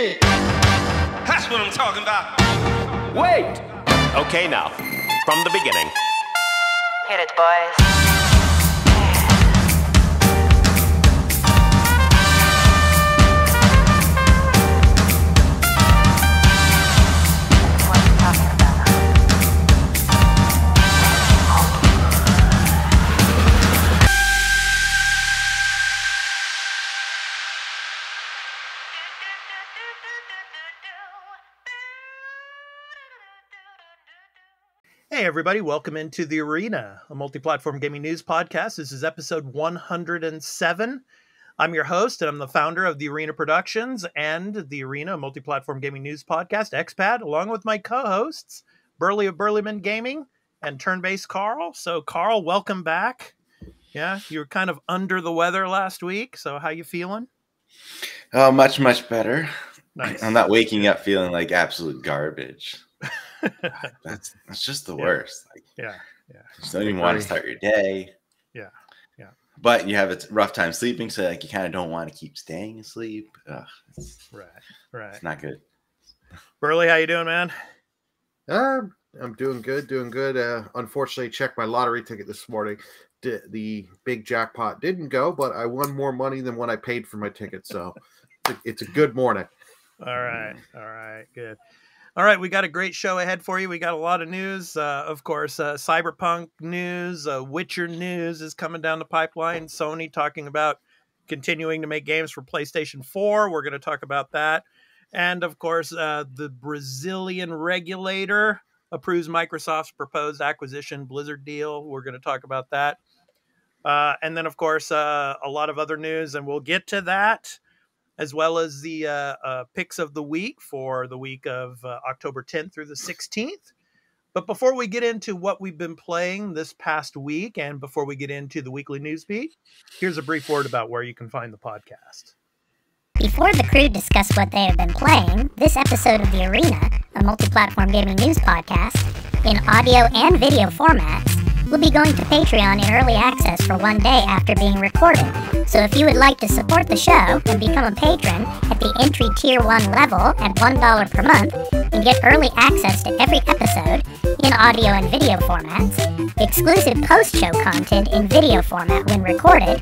me. That's what I'm talking about. Wait. Okay, now, from the beginning. Hit it, boys. Hey everybody, welcome into The Arena, a Multiplatform Gaming News Podcast. This is episode 107. I'm your host, and I'm the founder of The Arena Productions and The Arena, a Multiplatform Gaming News Podcast, XPAD, along with my co-hosts, Burley of Burleyman Gaming and Turn-Based Carl. So Carl, welcome back. Yeah, you were kind of under the weather last week, so how you feeling? Oh, much better. Nice. I'm not waking up feeling like absolute garbage. That's just the worst. Like, yeah. You just don't even want to start your day. Yeah. But you have a rough time sleeping, so like you kind of don't want to keep staying asleep. Right. It's not good. Burley, how you doing, man? I'm doing good. Unfortunately, checked my lottery ticket this morning. The big jackpot didn't go, but I won more money than what I paid for my ticket. So it's a good morning. All right. Good. All right, we got a great show ahead for you. We got a lot of news. Of course, Cyberpunk news, Witcher news is coming down the pipeline. Sony talking about continuing to make games for PlayStation 4. We're going to talk about that. And, of course, the Brazilian regulator approves Microsoft's proposed acquisition Blizzard deal. We're going to talk about that. And then, of course, a lot of other news, and we'll get to that, as well as the picks of the week for the week of October 10th through the 16th. But before we get into what we've been playing this past week, and before we get into the weekly news beat, here's a brief word about where you can find the podcast. Before the crew discuss what they have been playing, this episode of The Arena, a multi-platform gaming news podcast, in audio and video formats, will be going to Patreon in early access for one day after being recorded. So if you would like to support the show and become a patron at the entry tier 1 level at $1 per month and get early access to every episode in audio and video formats, exclusive post-show content in video format when recorded,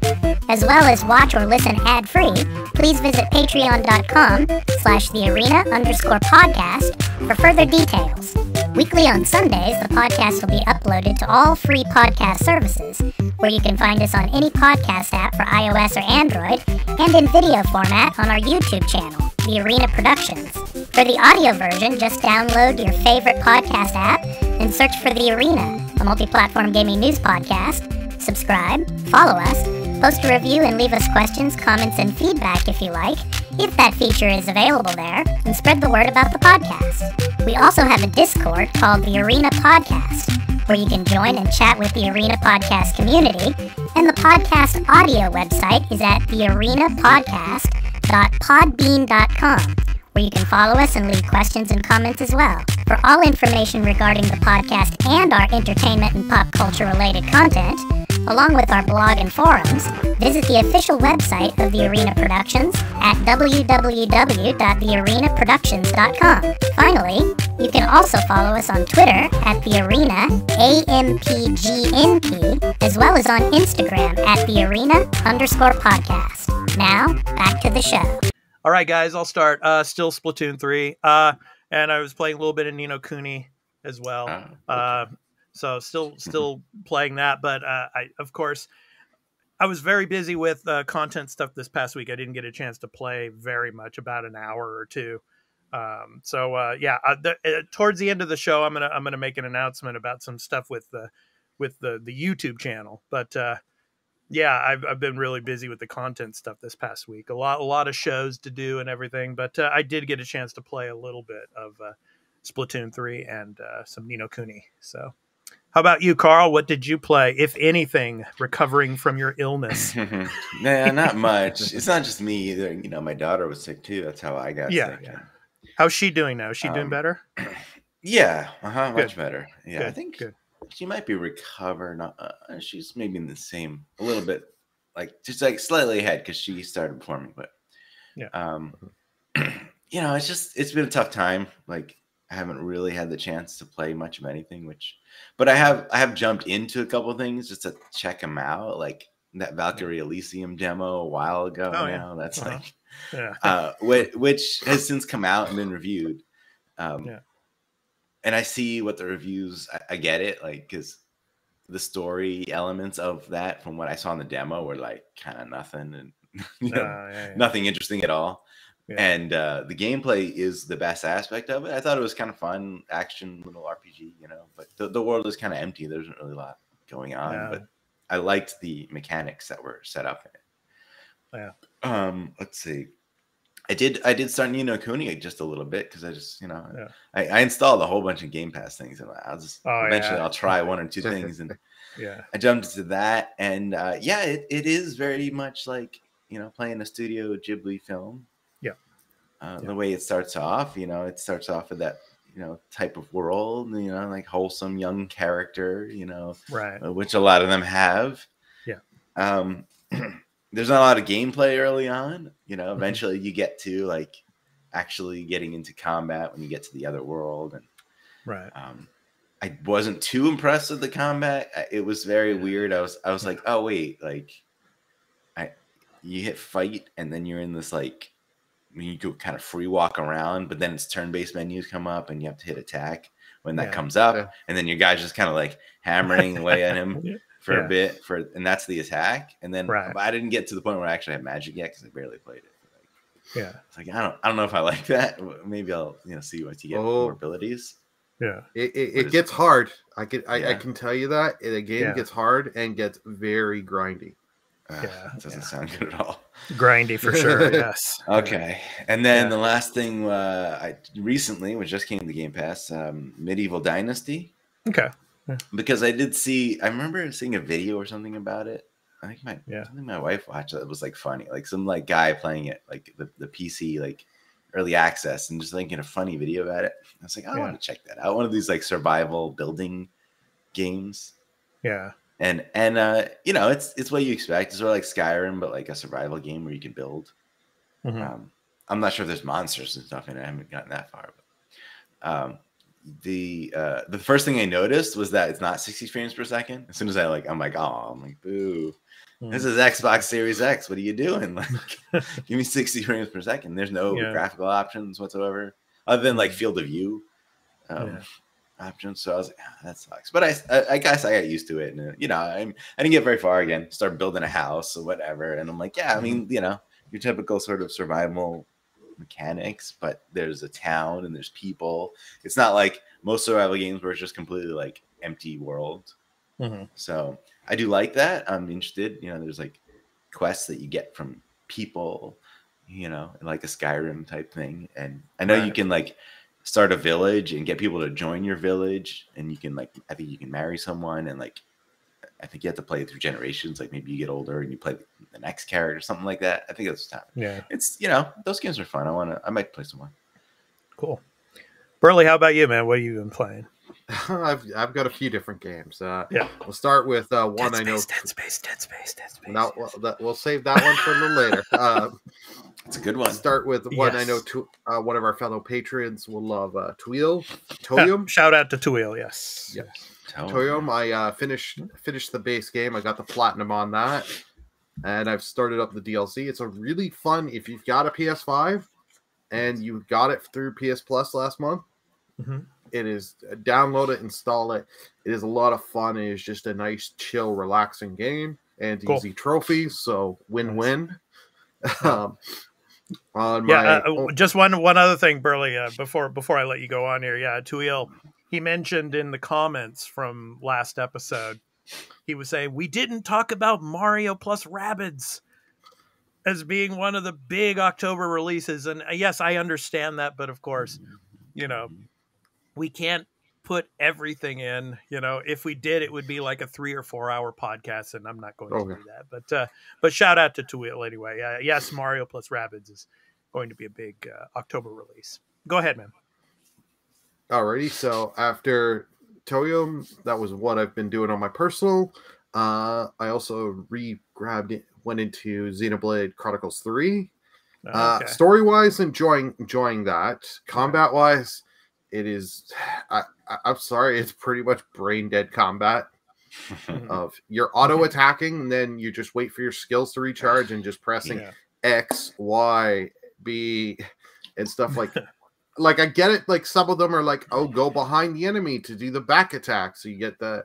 as well as watch or listen ad-free, please visit patreon.com/thearena_podcast for further details. Weekly on Sundays, the podcast will be uploaded to all free podcast services, where you can find us on any podcast app for iOS or Android, and in video format on our YouTube channel, The Arena Productions. For the audio version, just download your favorite podcast app and search for The Arena, a multi-platform gaming news podcast. Subscribe, follow us, post a review, and leave us questions, comments, and feedback if you like, if that feature is available there, and spread the word about the podcast. We also have a Discord called The Arena Podcast, where you can join and chat with the Arena Podcast community, and the podcast audio website is at thearenapodcast.podbean.com, where you can follow us and leave questions and comments as well. For all information regarding the podcast and our entertainment and pop culture related content, along with our blog and forums, visit the official website of The Arena Productions at www.thearenaproductions.com. Finally, you can also follow us on Twitter at The Arena AMPGNP, as well as on Instagram at The Arena_podcast. Now, back to the show. All right, guys, I'll start. Still Splatoon 3. And I was playing a little bit of Ni no Kuni as well. So still playing that. But I was very busy with content stuff this past week. I didn't get a chance to play very much, about an hour or two. Towards the end of the show, I'm gonna make an announcement about some stuff with the YouTube channel. But I've been really busy with the content stuff this past week. A lot of shows to do and everything. But I did get a chance to play a little bit of Splatoon 3 and some Ni no Kuni. So, how about you, Carl? What did you play, if anything, recovering from your illness? Nah, not much. It's not just me either. You know, my daughter was sick too. That's how I got sick. Yeah. How's she doing now? Is she doing better? Yeah, much better. Yeah, Good. I think Good. she might be recovered. She's maybe in the same, a little bit, like just like slightly ahead because she started before me. But it's been a tough time. Like, I haven't really had the chance to play much of anything, but I have jumped into a couple of things just to check them out. Like that Valkyrie Elysium demo a while ago now. That's which has since come out and been reviewed. And I see what the reviews, I get it, like, because the story elements of that from what I saw in the demo were like kind of nothing and nothing interesting at all. Yeah. And the gameplay is the best aspect of it. I thought it was kind of fun, action, little RPG, but the world is kind of empty. There isn't really a lot going on, but I liked the mechanics that were set up in it. Yeah. Let's see. I did start Ni no Kuni just a little bit because I just, I installed a whole bunch of Game Pass things, and I'll just eventually I'll try one or two things, and I jumped into that, and it is very much like playing a Studio Ghibli film. The way it starts off, it starts off with that type of world, like wholesome young character, which a lot of them have. There's not a lot of gameplay early on, eventually you get to like actually getting into combat when you get to the other world. And I wasn't too impressed with the combat. It was very weird. I was like, oh wait, like you hit fight and then you're in this like, you go kind of free walk around, but then it's turn-based menus come up and you have to hit attack when that comes up. And then your guy's just kind of like hammering away at him for a bit and that's the attack. And then I didn't get to the point where I actually had magic yet because I barely played it. It's like, I don't know if I like that. Maybe I'll see once you get more abilities. It gets hard. I can tell you that the game gets hard and gets very grindy. It doesn't sound good at all. Grindy for sure. Yes. Okay. And then the last thing I recently, which just came to Game Pass, Medieval Dynasty. Okay. Because I remember seeing a video or something about it. I think my wife watched it. It was like funny, like some like guy playing it, like the PC like early access, and just thinking a funny video about it. I was like, I want to check that out. One of these like survival building games. Yeah. And it's what you expect. It's sort of like Skyrim, but like a survival game where you can build. I'm not sure if there's monsters and stuff in it. I haven't gotten that far. But the first thing I noticed was that it's not 60 frames per second. As soon as I'm like, boo. This is Xbox Series X. What are you doing? Like, give me 60 frames per second. There's no graphical options whatsoever, other than like field of view. Options. So I was like, that sucks. But I guess I got used to it. And, I didn't get very far again. Start building a house or whatever. And I'm like, I mean, your typical sort of survival mechanics, but there's a town and there's people. It's not like most survival games where it's just completely like empty world. So I do like that. I'm interested. There's like quests that you get from people, like a Skyrim type thing. And I know you can like start a village and get people to join your village, and you can like, I think you can marry someone, and like I think you have to play through generations. Like maybe you get older and you play the next character, something like that. I think that's time. Yeah, it's those games are fun. I might play some more. Cool. Burley, how about you, man? What have you been playing? I've got a few different games. We'll start with one Dead Space. No, we'll save that one for a little later. It's a good one. Start with one I know one of our fellow patrons will love, Toyum. Shout out to Tuil, yes. Toyum, I finished the base game. I got the platinum on that, and I've started up the DLC. It's a really fun, if you've got a PS5 and you got it through PS Plus last month, it is, download it, install it. It is a lot of fun. It is just a nice, chill, relaxing game, and easy trophies, so win-win. Just one other thing, Burley, before I let you go on here. Tuil, he mentioned in the comments from last episode, he was saying we didn't talk about Mario plus Rabbids as being one of the big October releases, and yes, I understand that, but of course, we can't put everything in. If we did, it would be like a 3 or 4 hour podcast, and I'm not going to do that. But shout out to Tuil anyway. Yes, Mario plus Rabbids is going to be a big October release. Go ahead, man. Alrighty, so after Toyum, that was what I've been doing on my personal. I also went into Xenoblade Chronicles 3. Okay. Story wise, enjoying that. Combat wise, it is. I'm sorry, it's pretty much brain dead combat. Of you're auto attacking, and then you just wait for your skills to recharge, and just pressing X, Y, B, and stuff like. Like I get it. Like some of them are like, oh, go behind the enemy to do the back attack, so you get the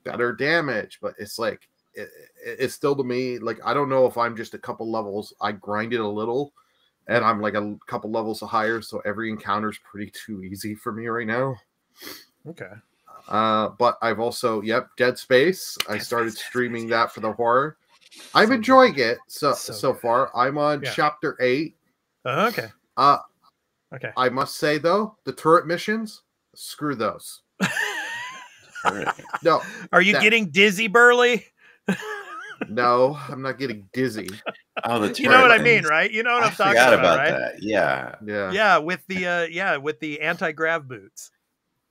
better damage. But it's like it's still to me like I don't know if I'm just a couple levels. I grinded a little, and I'm like a couple levels higher, so every encounter is pretty too easy for me right now. Okay. But I've also, Dead Space. I started streaming that for the horror. I'm enjoying it so far. I'm on chapter 8. Okay. Okay. I must say though, the turret missions, screw those. No. Are you getting dizzy, Burley? No, I'm not getting dizzy. Oh, the turret you know what I mean, right? You know what I'm talking about, right? That. Yeah. Yeah, with the anti-grav boots.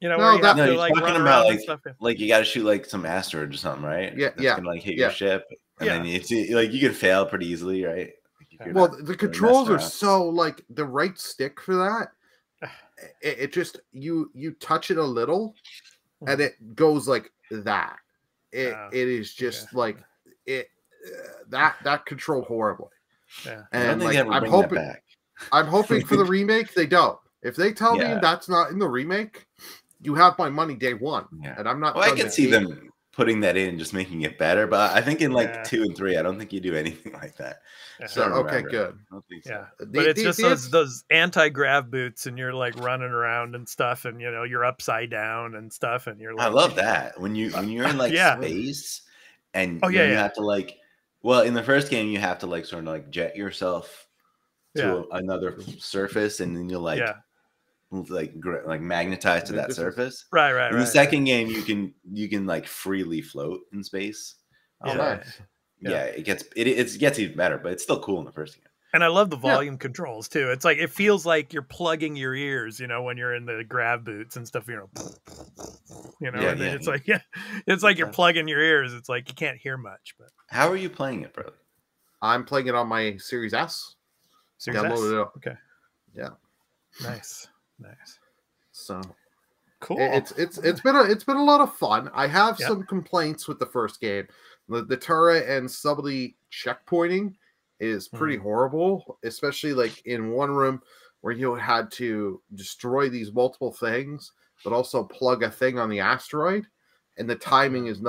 You know, no, where you have no, to you're like talking run about around like you got to shoot like some asteroid or something, right? Yeah, That's gonna like hit your ship, and then you can fail pretty easily, right? Well, the controls are so like the right stick for that. It just you touch it a little, and it goes like that. It is just like it that controlled horribly. Yeah, and like I'm hoping for the remake they don't. If they tell me that's not in the remake, you have my money day one. Yeah. And I'm not. Well, I can see them putting that in, just making it better. But I think in like 2 and 3, I don't think you do anything like that. So okay, good. I don't think so. Yeah, but it's just those anti-grav boots, and you're like running around and stuff, and you're upside down and stuff, and you're like, I love that when you're in like space, and you have to like, well, in the first game you have to like sort of like jet yourself to another surface, and then you'll like magnetize to that surface. Right. In the second game, you can like freely float in space. Oh, nice. Yeah, it gets even better, but it's still cool in the first game. And I love the volume controls too. It's like it feels like you're plugging your ears, when you're in the grav boots and stuff. It's like it's like you're plugging your ears. It's like you can't hear much. But how are you playing it, brother? I'm playing it on my Series S. Downloaded it. Okay. Yeah. Nice. So cool. It's been a lot of fun. I have some complaints with the first game. The turret and some of the checkpointing is pretty horrible, especially like in one room where you had to destroy these multiple things, but also plug a thing on the asteroid, and the timing is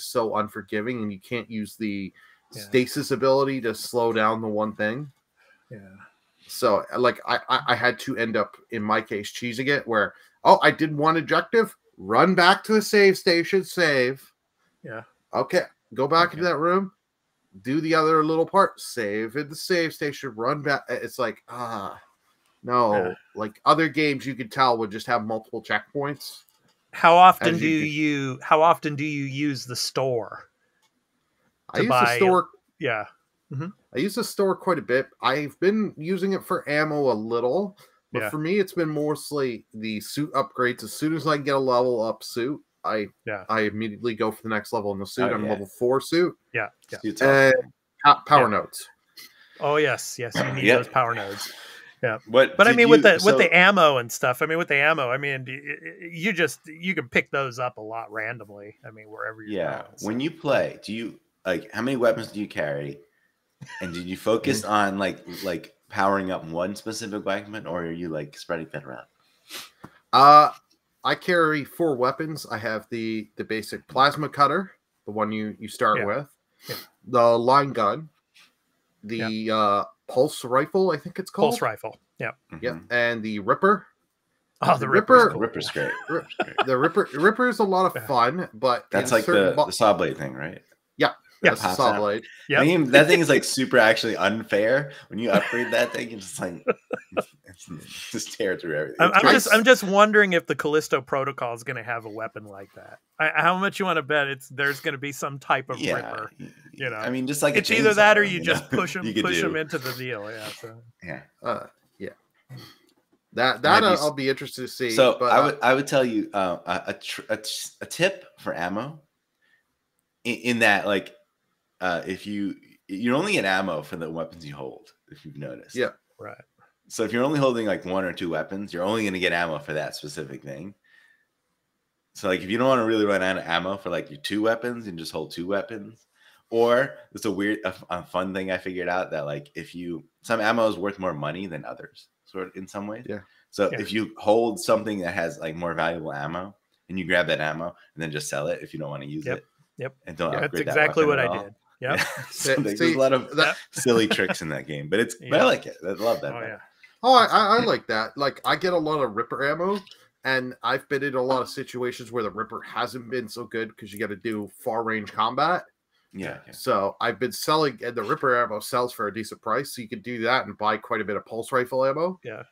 so unforgiving, and you can't use the stasis ability to slow down the one thing. Yeah. So like I had to end up, in my case, cheesing it where, I did one objective, run back to the save station, save. Yeah. Okay. Go back into that room, do the other little part, save at the save station, run back. It's like, no. Yeah. Like other games you could tell would just have multiple checkpoints. How often do you use the store? I use the store. Yeah. Mm-hmm. I use the store quite a bit. I've been using it for ammo a little, but for me, it's been mostly the suit upgrades. As soon as I get a level up suit, I immediately go for the next level in the suit. I'm level 4 suit. Yeah. Power nodes. Oh yes, you need those power nodes. Yeah, but I mean, with the ammo and stuff. I mean, with the ammo, I mean, you can pick those up a lot randomly. I mean, wherever you're going. So. When you play, do you like how many weapons do you carry? And did you focus on like powering up one specific weapon, or are you like spreading that around? I carry 4 weapons. I have the basic plasma cutter, the one you start with, the line gun, the pulse rifle, I think it's called. Pulse rifle. Yeah. Yeah, and the Ripper. Oh, the Ripper's cool. Ripper's great. The Ripper is a lot of fun, but that's like the saw blade thing, right? That's the saw blade. Yeah, that thing is like super actually unfair when you upgrade that thing. It's just like it's just tear through everything. I'm just wondering if the Callisto Protocol is going to have a weapon like that. How much you want to bet there's going to be some type of Ripper? I mean, just like it's either that or you just push them into the deal. Yeah. So. That I'll be interested to see. So but, I would tell you a tip for ammo in that like. If you you only get ammo for the weapons you hold, if you've noticed. Yeah. Right. So if you're only holding like 1 or 2 weapons, you're only going to get ammo for that specific thing. So like if you don't want to really run out of ammo for like your 2 weapons, you can just hold 2 weapons. Or it's a fun thing I figured out that like some ammo is worth more money than others, sort of in some ways. Yeah. So if you hold something that has like more valuable ammo and you grab that ammo and then just sell it if you don't want to use it. Yep. And don't That's upgrade that exactly what weapon I at all. did. Yep. Yeah. So there's a lot of silly tricks in that game, but but I like it. I love that. Oh, yeah. Oh, I like that. Like, I get a lot of Ripper ammo, and I've been in a lot of situations where the Ripper hasn't been so good because you got to do far range combat. Yeah. So I've been selling, and the Ripper ammo sells for a decent price, so you can do that and buy quite a bit of pulse rifle ammo. Yeah.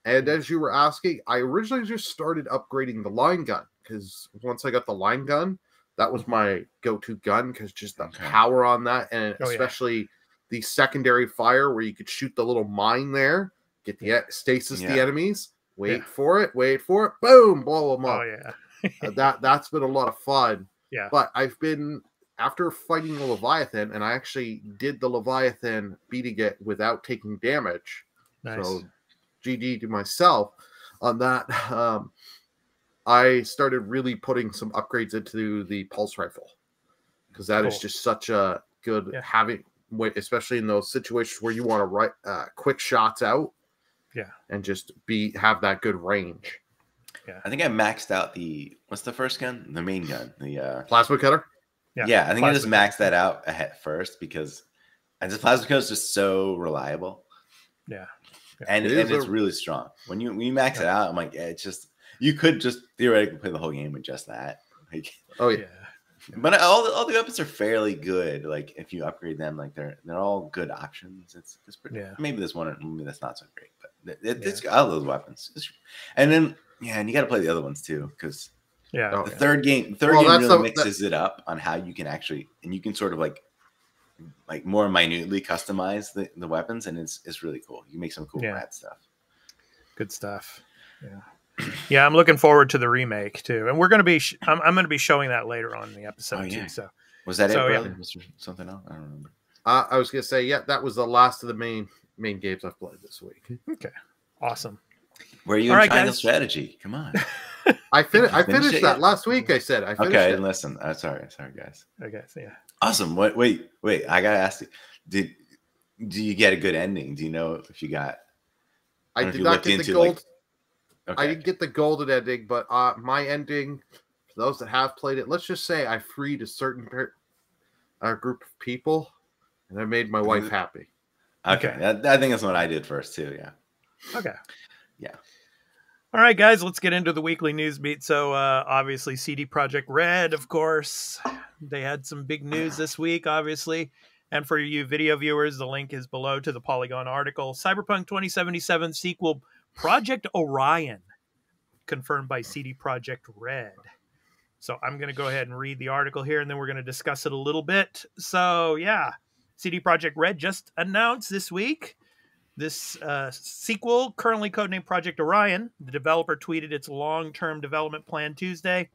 And as you were asking, I originally just started upgrading the line gun, because once I got the line gun, that was my go-to gun, because just the power on that, and especially the secondary fire where you could shoot the little mine there, get the stasis the enemies, wait for it, boom, blow them up. Oh yeah. That's been a lot of fun. Yeah. But I've been, after fighting the Leviathan, and I actually did the Leviathan beating it without taking damage. Nice. So GG to myself on that. I started really putting some upgrades into the pulse rifle, because that is just such a good having, especially in those situations where you want to write quick shots out. Yeah. And just have that good range. Yeah. I think I maxed out what's the first gun? The main gun. The plasma cutter? Yeah, I think I just maxed that out ahead first, because the plasma cutter is just so reliable. Yeah. And it's really strong. When you max it out, I'm like, it's just, you could just theoretically play the whole game with just that. Like, oh yeah. But all the weapons are fairly good. Like if you upgrade them, like they're all good options. It's pretty. Maybe this one, maybe that's not so great, but it's I love those weapons. And then and you got to play the other ones too, because the third game really mixes it up on how you can actually, and you can sort of like more minutely customize the weapons, and it's really cool. You make some cool rad stuff. Good stuff. Yeah. Yeah, I'm looking forward to the remake too, and we're going to be. I'm going to be showing that later on in the episode too. So was that it, brother? Was there something else? I don't remember. I was going to say, that was the last of the main games I've played this week. Okay, awesome. Where are you in Triangle Strategy? Come on. I finished that last week. I said I finished it. Okay, listen. Sorry, guys. Okay, so yeah. Awesome. Wait. I gotta ask you. Do you get a good ending? Do you know if you got? I did not get the gold. I didn't get the golden ending, but my ending, for those that have played it, let's just say I freed a certain group of people, and I made my wife happy. Okay. I think that's what I did first too. Yeah. Okay. Yeah. All right, guys, let's get into the weekly news beat. So obviously CD Projekt Red, of course, they had some big news this week, obviously. And for you video viewers, the link is below to the Polygon article. Cyberpunk 2077 sequel Project Orion, confirmed by CD Projekt Red. So I'm going to go ahead and read the article here, and then we're going to discuss it a little bit. So yeah, CD Projekt Red just announced this week this sequel, currently codenamed Project Orion. The developer tweeted its long-term development plan Tuesday,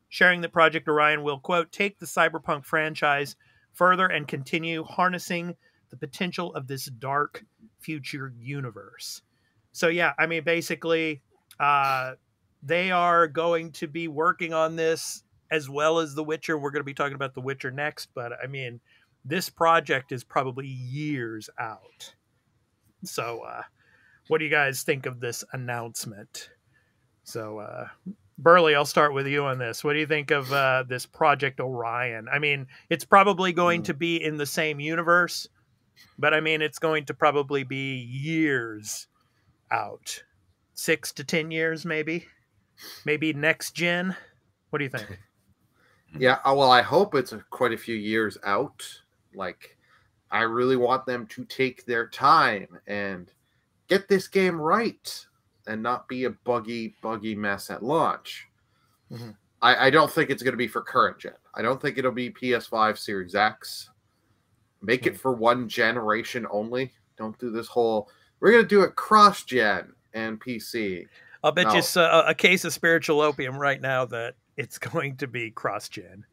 sharing that Project Orion will, quote, take the Cyberpunk franchise further and continue harnessing the potential of this dark future universe. So yeah, I mean, basically, they are going to be working on this as well as The Witcher. We're going to be talking about The Witcher next, but I mean, this project is probably years out. So what do you guys think of this announcement? So Burley, I'll start with you on this. What do you think of this Project Orion? I mean, it's probably going to be in the same universe, but I mean, it's going to probably be years out. 6 to 10 years, maybe next gen. What do you think? Yeah, well, I hope it's quite a few years out. Like, I really want them to take their time and get this game right and not be a buggy mess at launch. Mm-hmm. I don't think it's going to be for current gen. I don't think it'll be PS5 Series X. Make it for one generation only. Don't do this whole, we're going to do it cross-gen and PC. I'll bet you a case of spiritual opium right now that it's going to be cross-gen.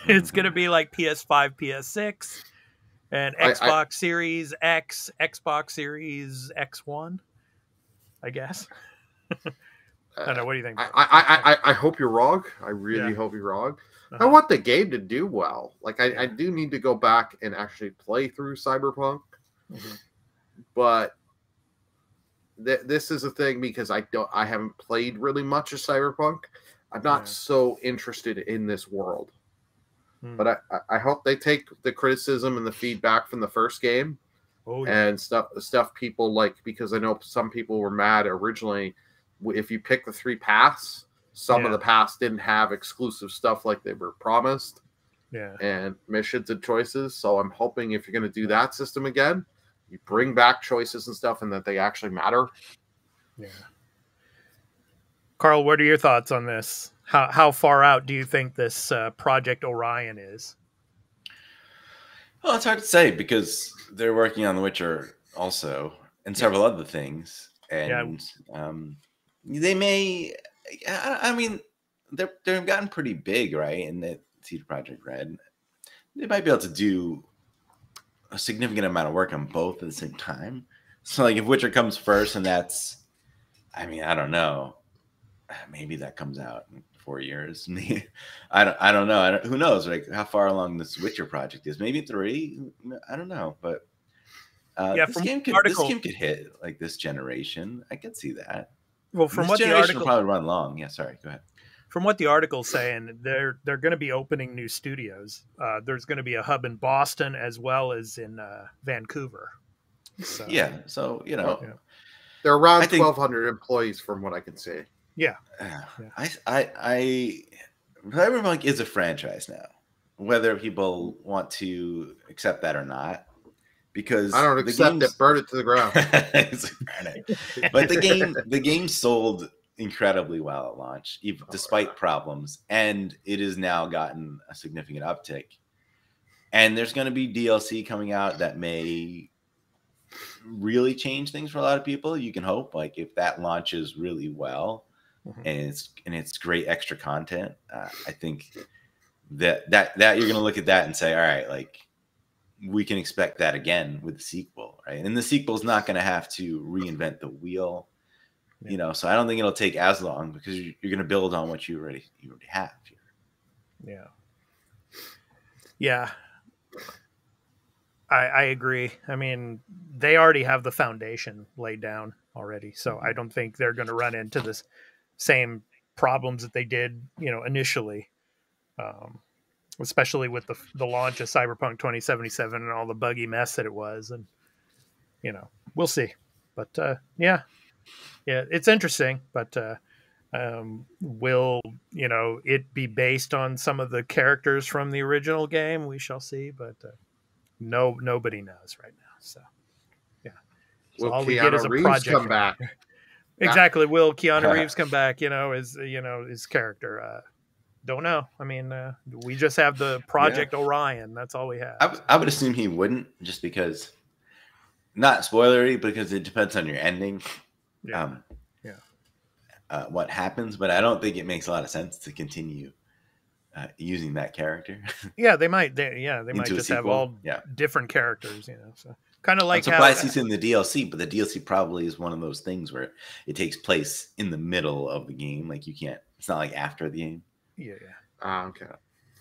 It's going to be like PS5, PS6. And Xbox Series X, Xbox Series X1, I guess. I don't know. What do you think? I hope you're wrong. I really hope you're wrong. I want the game to do well. Like I do need to go back and actually play through Cyberpunk, but this is a thing because I haven't played really much of Cyberpunk. I'm not so interested in this world, but I hope they take the criticism and the feedback from the first game and stuff people like, because I know some people were mad originally. If you pick the 3 paths, some of the paths didn't have exclusive stuff like they were promised, and missions and choices. So I'm hoping if you're going to do that system again, you bring back choices and stuff, and that they actually matter. Yeah. Carl, what are your thoughts on this? How far out do you think this Project Orion is? Well, it's hard to say because they're working on The Witcher also and several other things, and they may. I mean, they've gotten pretty big, right? In the CD Projekt Red, they might be able to do a significant amount of work on both at the same time. So, like, if Witcher comes first, and that's, I mean, I don't know, maybe that comes out in 4 years. I don't know. Who knows? Like, how far along this Witcher project is? Maybe 3. I don't know, but this game could hit like this generation. I could see that. Well, from this what the article will probably run long. Yeah, sorry. Go ahead. From what the article's saying, they're going to be opening new studios. There's going to be a hub in Boston as well as in Vancouver. So, so they're around 1,200 employees from what I can see. Yeah, Cyberpunk is a franchise now, whether people want to accept that or not. Because I don't accept it. Burn it to the ground. But the game sold incredibly well at launch, despite problems, and it has now gotten a significant uptick. And there's going to be DLC coming out that may really change things for a lot of people. You can hope, like, if that launches really well, and it's great extra content, I think that you're going to look at that and say, all right, like, we can expect that again with the sequel, right? And the sequel's not going to have to reinvent the wheel, so I don't think it'll take as long because you're going to build on what you already have here. Yeah. I agree. I mean, they already have the foundation laid down already, so I don't think they're going to run into the same problems that they did, initially. Especially with the launch of Cyberpunk 2077 and all the buggy mess that it was. And, we'll see. But, it's interesting. But will, it be based on some of the characters from the original game? We shall see. But nobody knows right now. So, so will all Keanu we get is a Reeves project. Come back? Exactly. Will Keanu Reeves come back, as, his character? Don't know. I mean, we just have the Project Orion. That's all we have. I would assume he wouldn't, just because, not spoilery, because it depends on your ending. What happens, but I don't think it makes a lot of sense to continue using that character. Yeah, they might. They might just have all different characters. So kind of like I'm surprised he's in the DLC, but the DLC probably is one of those things where it takes place in the middle of the game. Like, you can't. It's not like after the game. Yeah. Okay.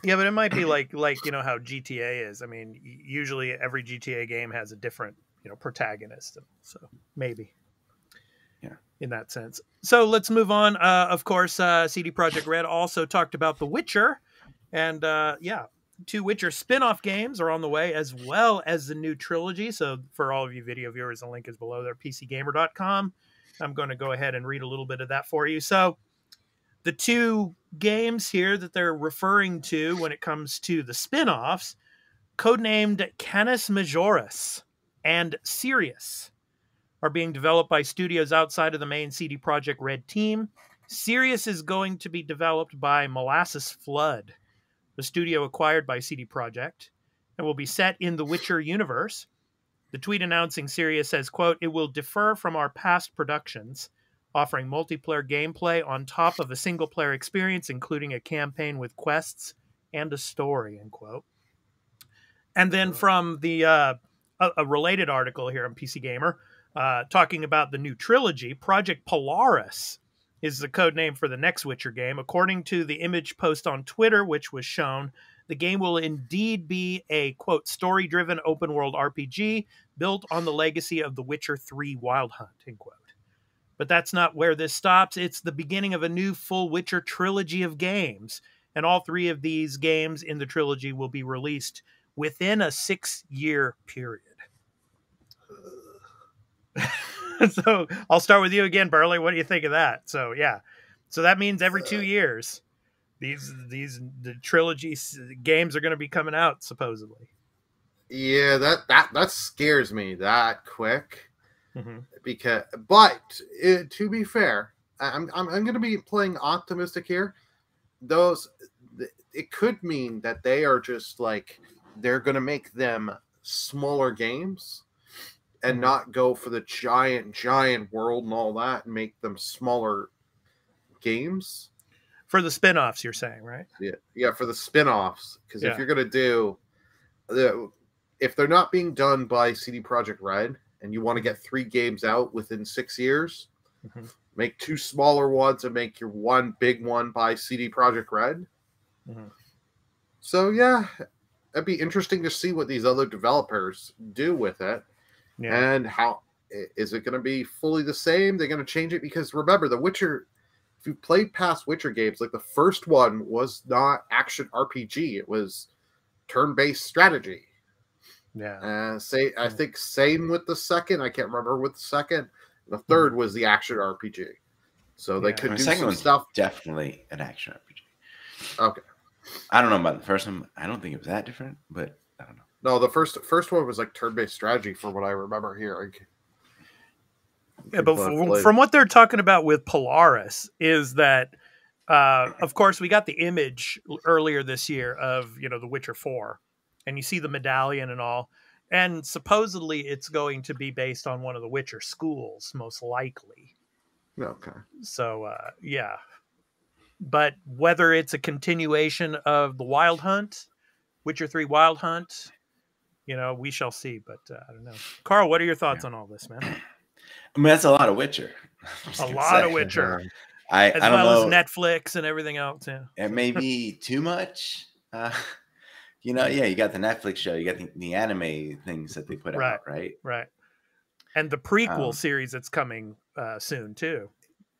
Yeah, but it might be like how GTA is. I mean, usually every GTA game has a different protagonist. So maybe. Yeah. In that sense. So let's move on. Of course, CD Projekt Red also talked about The Witcher, and 2 Witcher spin-off games are on the way, as well as the new trilogy. So for all of you video viewers, the link is below there, PCGamer.com. I'm going to go ahead and read a little bit of that for you. So the 2 games here that they're referring to when it comes to the spin-offs, codenamed Canis Majoris and Sirius, are being developed by studios outside of the main CD Projekt Red team. Sirius is going to be developed by Molasses Flood, the studio acquired by CD Projekt, and will be set in the Witcher universe. The tweet announcing Sirius says, quote, "It will differ from our past productions, offering multiplayer gameplay on top of a single-player experience, including a campaign with quests and a story," end quote. And then from the a related article here on PC Gamer, talking about the new trilogy, Project Polaris is the code name for the next Witcher game. According to the image post on Twitter, which was shown, the game will indeed be a, quote, story-driven open-world RPG built on the legacy of The Witcher 3 Wild Hunt, end quote. But that's not where this stops. It's the beginning of a new full Witcher trilogy of games. And all 3 of these games in the trilogy will be released within a 6-year period. So I'll start with you again, Burley. What do you think of that? So yeah, so that means every 2 years, the trilogy games are going to be coming out supposedly. Yeah, that scares me that quick. But to be fair, I'm going to be playing optimistic here. It could mean that they are just like they're going to make them smaller games. And not go for the giant world and all that and make them smaller games. For the spin-offs, you're saying, right? Yeah, for the spin-offs. Because if you're going to do... if they're not being done by CD Projekt Red and you want to get 3 games out within 6 years, make 2 smaller ones and make your one big one by CD Projekt Red. So, yeah, it'd be interesting to see what these other developers do with it. Yeah. And how is it going to be fully the same? They're going to change it because remember, The Witcher, if you've played past Witcher games, like the first one was not action RPG. It was turn-based strategy. Yeah. I think same with the second. I can't remember with the second. The third was the action RPG. So they could do some stuff. Definitely an action RPG. Okay. I don't know about the first one. I don't think it was that different, but I don't know. No, the first one was like turn-based strategy from what I remember hearing. Yeah, but from what they're talking about with Polaris is that, of course, we got the image earlier this year of, The Witcher 4, and you see the medallion and all, and supposedly it's going to be based on one of the Witcher schools, most likely. Okay. So, yeah. But whether it's a continuation of the Wild Hunt, Witcher 3 Wild Hunt, we shall see, but I don't know. Carl, what are your thoughts on all this, man? I mean, that's a lot of Witcher. A lot of Witcher. I don't know. As Netflix and everything else, yeah. It may be too much. You got the Netflix show. You got the anime things that they put out, right? Right. And the prequel series that's coming soon, too.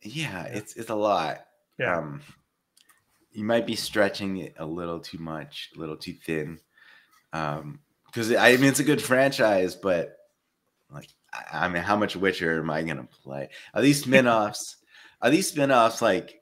Yeah, it's a lot. Yeah. You might be stretching it a little too much, a little too thin. Because it's a good franchise, but how much Witcher am I gonna play? Are these spin-offs? Like,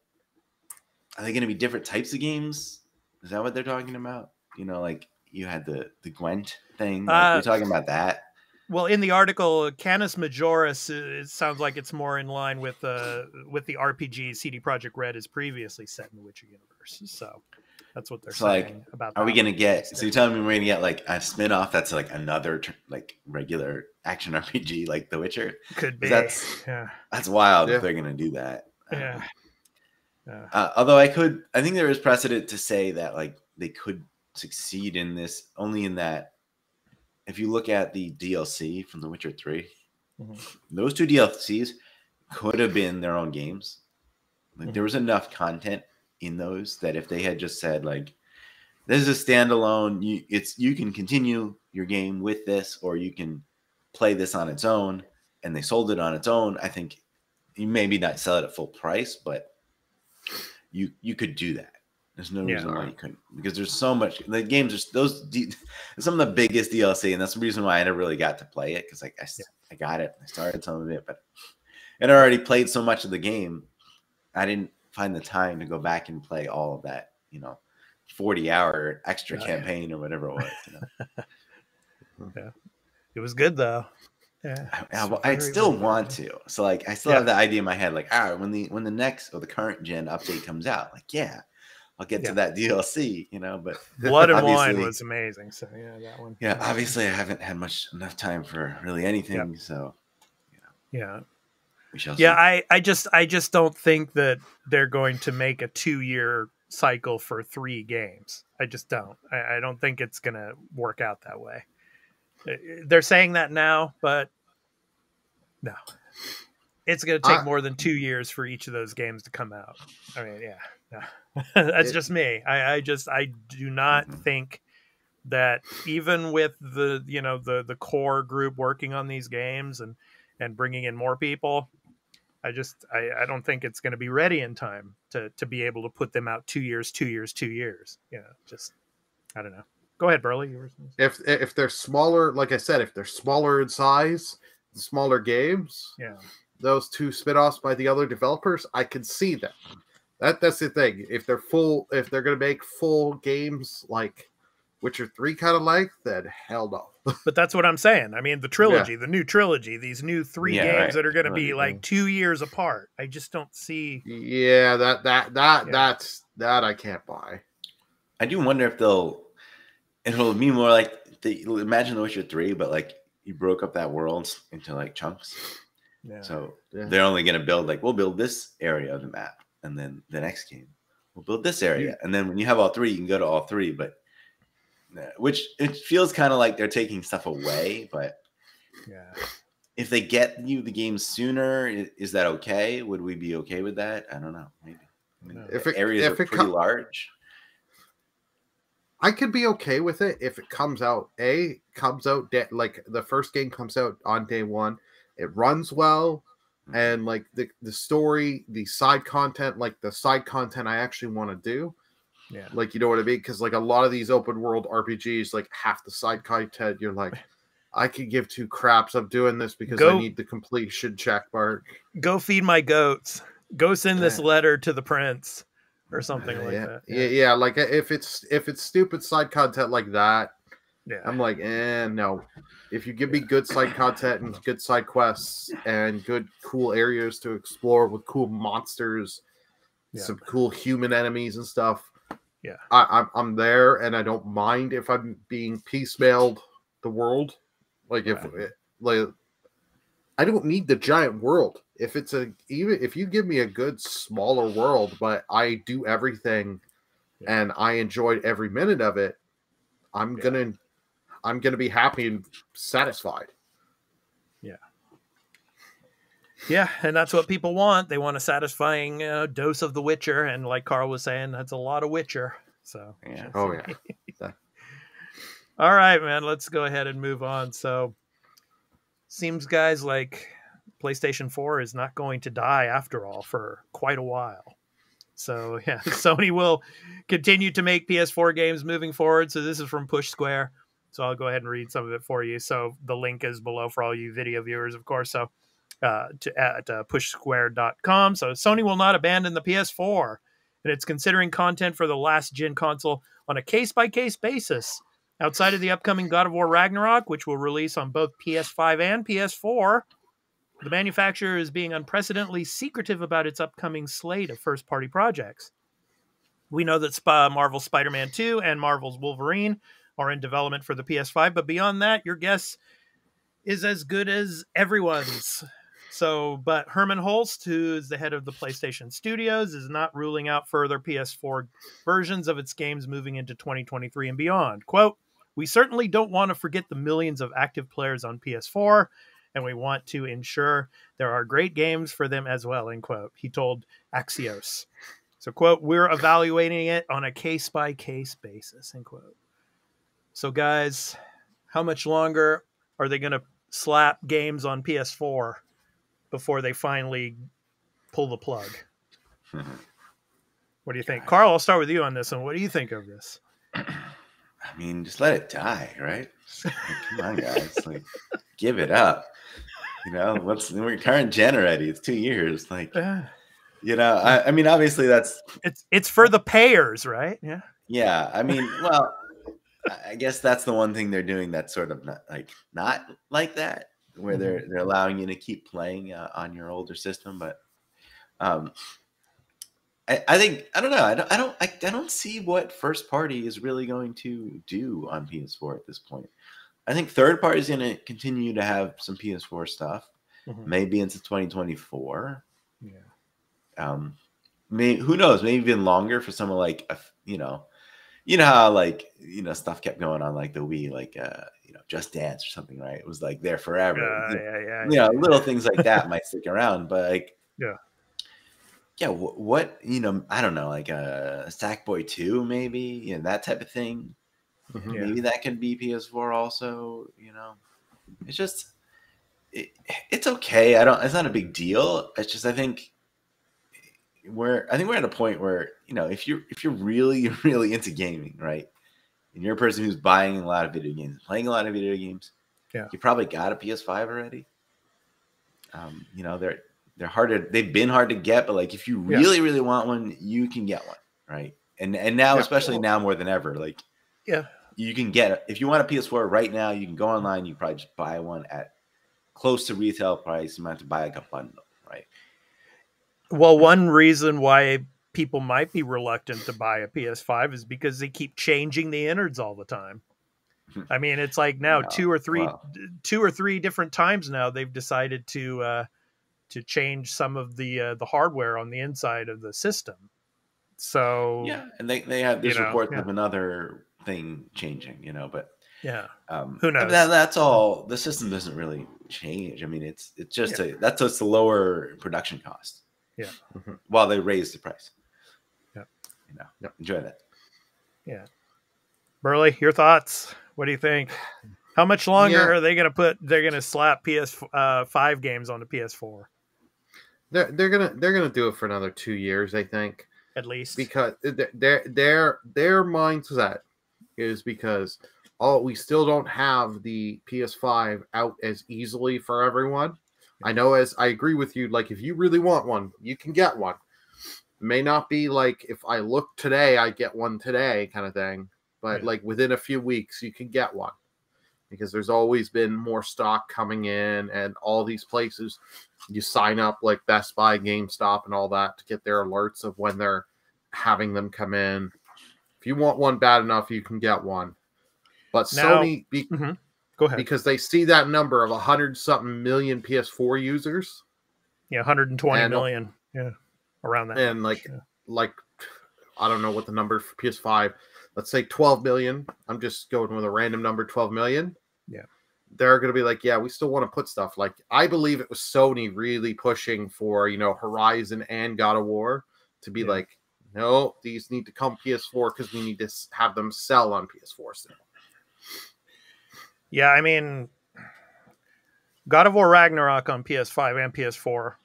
are they gonna be different types of games? Is that what they're talking about? You had the Gwent thing. We're talking about that. Well, in the article, Canis Majoris, it sounds like it's more in line with the RPG CD Projekt Red has previously set in the Witcher universe. So that's what they're saying about that. Are we going to get... So you're telling me we're going to get like a spin-off that's like another like regular action RPG like The Witcher? Could be. That's wild if they're going to do that. Yeah. Although I think there is precedent to say that like they could succeed in this only in that if you look at the DLC from The Witcher 3, those 2 DLCs could have been their own games. Like there was enough content in those that if they had just said like, this is a standalone, you can continue your game with this, or you can play this on its own, and they sold it on its own, I think you maybe not sell it at full price, but you could do that. There's no reason why you couldn't, because there's so much. The games are some of the biggest DLC, and that's the reason why I never really got to play it, because I got it, I started some of it, but I already played so much of the game, I didn't find the time to go back and play all of that, 40-hour extra campaign or whatever it was. Yeah, it was good though. Yeah, I still want to. So like, I still have the idea in my head, like, all right, when the next or the current gen update comes out, like, I'll get to that DLC, but Blood and Wine was amazing. So that one. Yeah, obviously I haven't had enough time for really anything. So we shall see. I just don't think that they're going to make a 2-year cycle for 3 games. I just don't. I don't think it's going to work out that way. They're saying that now, but no. It's going to take more than 2 years for each of those games to come out. I mean, yeah. No. That's just me. I do not think that even with the core group working on these games and bringing in more people, I don't think it's going to be ready in time to be able to put them out 2 years. Just, I don't know. Go ahead, Burley. If they're smaller, like I said, if they're smaller in size, smaller games, those 2 spin-offs by the other developers, I can see them. That's the thing. If they're going to make full games like Witcher 3 kind of length, then hell no. But that's what I'm saying. I mean, the trilogy, the new trilogy, these new 3 games that are going to be like 2 years apart. I just don't see. Yeah, that I can't buy. I do wonder if it'll be more like imagine The Witcher 3, but like you broke up that world into like chunks. Yeah. So they're only going to build we'll build this area of the map, and then the next game we'll build this area, and then when you have all 3, you can go to all 3. But which it feels kind of like they're taking stuff away. But if they get you the game sooner, is that okay? Would we be okay with that? I don't know. Maybe. I mean, if areas are pretty large. I could be okay with it if it comes out. Like the first game comes out on day 1, it runs well, and like the story, the side content I actually want to do. Yeah, like you know what I mean? Because like a lot of these open world RPGs, like half the side content, you're like, I could give 2 craps. I'm doing this because I need the completion check mark. Go feed my goats. Go send this letter to the prince. Or something like that. Yeah. Like if it's stupid side content like that, I'm like, no. If you give me good side content and good side quests and good cool areas to explore with cool monsters, some cool human enemies and stuff, I'm there, and I don't mind if I'm being piecemealed the world. Like I don't need the giant world. Even if you give me a good smaller world, but I do everything and I enjoyed every minute of it, I'm gonna be happy and satisfied. Yeah, and that's what people want. They want a satisfying dose of The Witcher, and like Carl was saying, that's a lot of Witcher. So All right, man. Let's go ahead and move on. So seems guys like PlayStation 4 is not going to die after all for quite a while. So Sony will continue to make PS4 games moving forward. So this is from Push Square. So I'll go ahead and read some of it for you. So the link is below for all you video viewers, of course. So at pushsquare.com. So Sony will not abandon the PS4, and it's considering content for the last gen console on a case-by-case basis. Outside of the upcoming God of War Ragnarok, which will release on both PS5 and PS4, the manufacturer is being unprecedentedly secretive about its upcoming slate of first-party projects. We know that Marvel's Spider-Man 2 and Marvel's Wolverine are in development for the PS5, but beyond that, your guess is as good as everyone's. But Herman Holst, who is the head of the PlayStation Studios, is not ruling out further PS4 versions of its games moving into 2023 and beyond. Quote, "We certainly don't want to forget the millions of active players on PS4, and we want to ensure there are great games for them as well," end quote. He told Axios. So, quote, "We're evaluating it on a case-by-case basis," end quote. So, guys, how much longer are they going to slap games on PS4 before they finally pull the plug? What do you think? Carl, I'll start with you on this one. What do you think of this? I mean, just let it die, right? Come on, guys. Give it up. We're current gen already. It's 2 years. I mean, obviously it's for the payers, right? Yeah. Yeah. I mean, well, I guess that's the one thing they're doing that's sort of not like that, where they're allowing you to keep playing on your older system. But I think, I don't know. I don't see what first party is really going to do on PS4 at this point. I think third party is going to continue to have some PS4 stuff, maybe into 2024. Yeah. maybe, who knows? Maybe even longer for someone like how like stuff kept going on like the Wii, like Just Dance or something, right? It was like there forever. Little things like that might stick around, but like what I don't know, like Sackboy 2 maybe, that type of thing. Maybe that can be PS4 also. It's just it's okay. It's not a big deal. It's just I think we're at a point where if you're really really into gaming, right, and you're a person who's buying a lot of video games, playing a lot of video games, you probably got a PS5 already. They're hard they've been hard to get, but like if you really really want one, you can get one, right? And now especially now more than ever, like you can get, if you want a PS4 right now, you can go online, you can probably just buy one at close to retail price. You might have to buy like a bundle, right? Well, one reason why people might be reluctant to buy a PS5 is because they keep changing the innards all the time. I mean, it's like now two or three different times now they've decided to change some of the hardware on the inside of the system. So and they have this report of another thing changing, but who knows? That's all. The system doesn't really change. I mean, it's just that's just a lower production cost. While they raise the price. Enjoy that. Burley, your thoughts? What do you think? How much longer are they going to they're going to slap PS5 games on the PS4? They're gonna do it for another 2 years, I think, at least, because their mindset is because we still don't have the PS5 out as easily for everyone. I know, as I agree with you, like if you really want one, you can get one. It may not be like if I look today, I get one today kind of thing, but like within a few weeks, you can get one because there's always been more stock coming in, and all these places you sign up like Best Buy, GameStop, and all that to get their alerts of when they're having them come in. If you want one bad enough, you can get one. But now, Sony, go ahead, because they see that number of 100-something million PS4 users. 120 million. Around that. And like I don't know what the number for PS5. Let's say 12 million. I'm just going with a random number, 12 million. They're going to be like, we still want to put stuff. Like, I believe it was Sony really pushing for, Horizon and God of War to be like, no, these need to come PS4 because we need to have them sell on PS4 still. I mean, God of War Ragnarok on PS5 and PS4,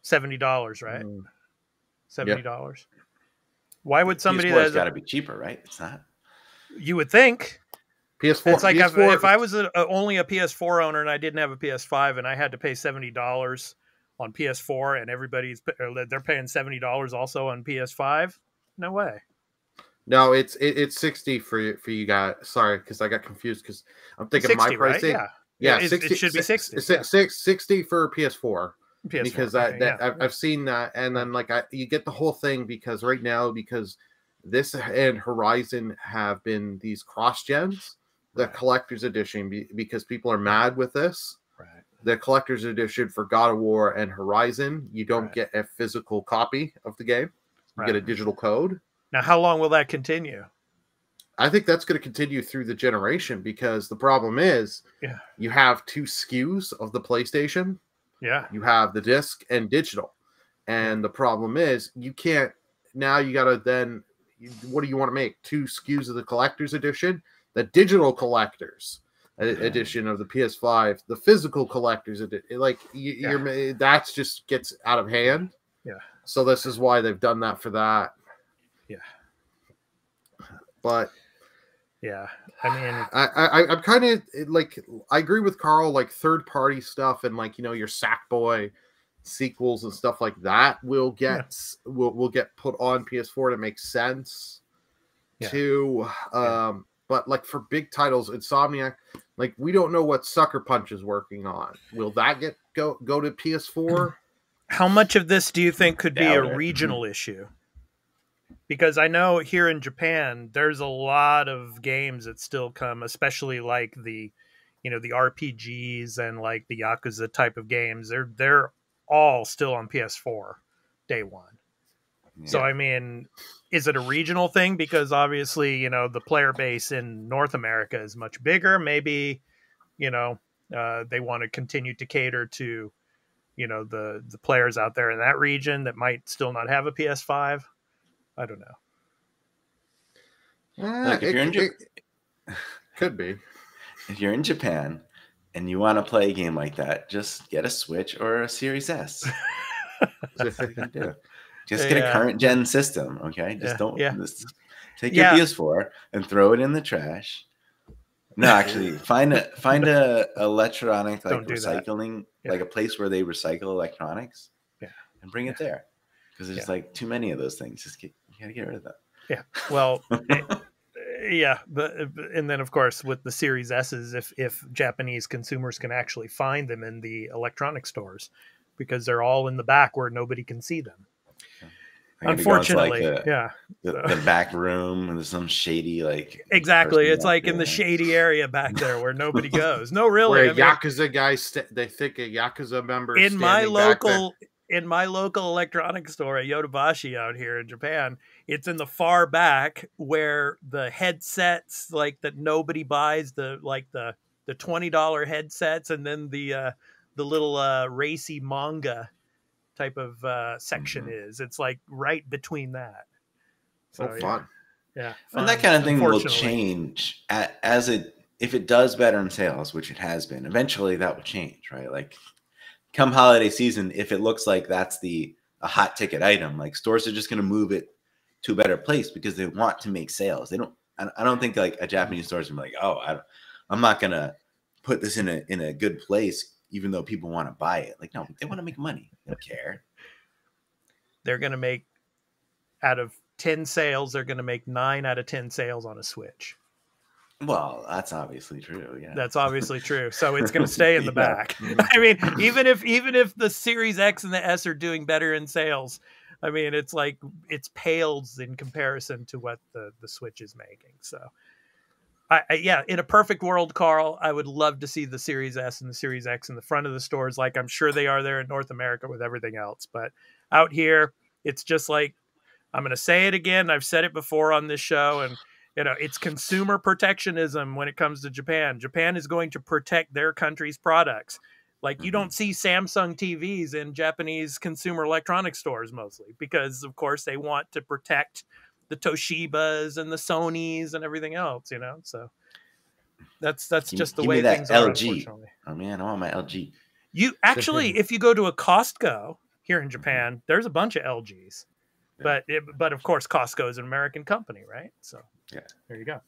$70, right? $70. Why would somebody PS4's got to be cheaper, right? It's not. You would think. PS4. It's like if I was only a PS4 owner and I didn't have a PS5 and I had to pay $70 on PS4 and they're paying $70 also on PS5. No way. No, it's 60 for you guys. Sorry, because I got confused because I'm thinking 60, of my pricing. Right? Yeah, 60, it should be 60. 60 for PS4. Because I've seen that, and then you get the whole thing because right now, because this and Horizon have been these cross gens, the collector's edition, because people are mad with this. Right. The collector's edition for God of War and Horizon, you don't get a physical copy of the game. You get a digital code. Now, how long will that continue? I think that's going to continue through the generation because the problem is you have 2 SKUs of the PlayStation. You have the disc and digital. And the problem is you can't, now you got to then, what do you want to make? 2 SKUs of the collector's edition, the digital collector's edition of the PS5, the physical collector's edition. That just gets out of hand. So this is why they've done that for that. But I mean, I'm kind of like, I agree with Carl, like third party stuff and your Sackboy sequels and stuff like that will get put on PS4 to make sense too. But like for big titles, Insomniac, like we don't know what Sucker Punch is working on. Will that go to PS4? How much of this do you think could be a regional issue? Because I know here in Japan, there's a lot of games that still come, especially like the RPGs and like the Yakuza type of games. They're all still on PS4 day one. So, I mean, is it a regional thing? Because obviously, you know, the player base in North America is much bigger. Maybe, you know, they want to continue to cater to, you know, the players out there in that region that might still not have a PS5. I don't know. Look, if you're in could be. If you're in Japan and you want to play a game like that, just get a Switch or a Series S. That's what you can do. Just get a current gen system, okay? Just don't take your PS4 and throw it in the trash. No, actually, find a electronic like recycling, like a place where they recycle electronics, and bring it there, because there's like too many of those things. You gotta get rid of them. Yeah. Well, but and then of course with the Series S's, if Japanese consumers can actually find them in the electronic stores, because they're all in the back where nobody can see them. Unfortunately, the back room, and there's some shady exactly. It's like in the shady area back there where nobody goes. No, really. Where Yakuza guys, they think a Yakuza member in my local electronics store at Yodobashi out here in Japan. It's in the far back where the headsets that nobody buys, the $20 headsets, and then the little racy manga type of section is. It's like right between that. So fun. Yeah. And that kind of thing will change if it does better in sales, which it has been. Eventually that will change, right? Like come holiday season, if it looks like that's a hot ticket item, like stores are just going to move it to a better place because they want to make sales. I don't think like a Japanese store is going to be like, oh, I'm not going to put this in a good place, even though people want to buy it. Like, no, they want to make money. They don't care. They're going to make, out of 10 sales, they're going to make 9 out of 10 sales on a Switch. Well, that's obviously true. Yeah, that's obviously true. So it's going to stay in the back. I mean, even if the Series X and the S are doing better in sales, I mean, it's pales in comparison to what the Switch is making. So, in a perfect world, Carl, I would love to see the Series S and the Series X in the front of the stores, like I'm sure they are there in North America with everything else. But out here, it's just like, I'm going to say it again. I've said it before on this show, and it's consumer protectionism when it comes to Japan. Japan is going to protect their country's products. Like you don't see Samsung TVs in Japanese consumer electronics stores mostly because, of course, they want to protect the Toshibas and the Sonys and everything else, So that's just the way things are, unfortunately. Oh man, I want my LG. You actually, if you go to a Costco here in Japan, there's a bunch of LGs, but of course Costco is an American company, right? So there you go.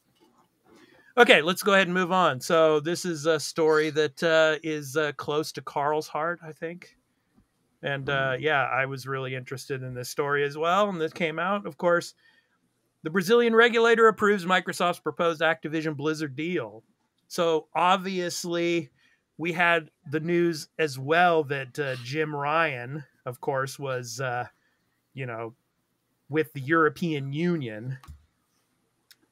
Okay, let's go ahead and move on. So this is a story that is close to Carl's heart, I think. And I was really interested in this story as well. And this came out, of course. The Brazilian regulator approves Microsoft's proposed Activision Blizzard deal. So obviously, we had the news as well that Jim Ryan, of course, was, with the European Union.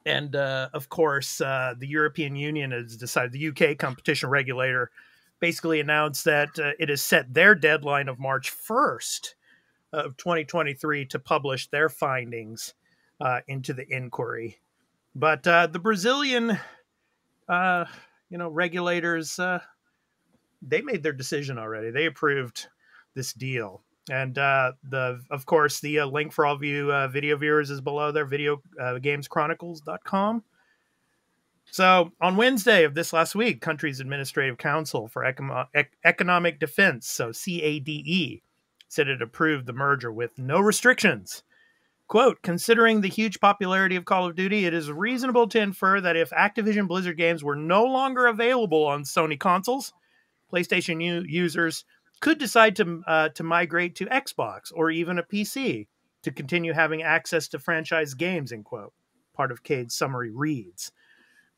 And, of course, the European Union has decided, the UK competition regulator basically announced that it has set their deadline of March 1st of 2023 to publish their findings into the inquiry. But the Brazilian, regulators, they made their decision already. They approved this deal. And of course, the link for all of you video viewers is below there, videogameschronicles.com. So on Wednesday of this last week, Country's Administrative Council for Economic Defense, so CADE, said it approved the merger with no restrictions. Quote, considering the huge popularity of Call of Duty, it is reasonable to infer that if Activision Blizzard games were no longer available on Sony consoles, PlayStation users could decide to migrate to Xbox or even a PC to continue having access to franchise games, end quote. Part of CADE's summary reads.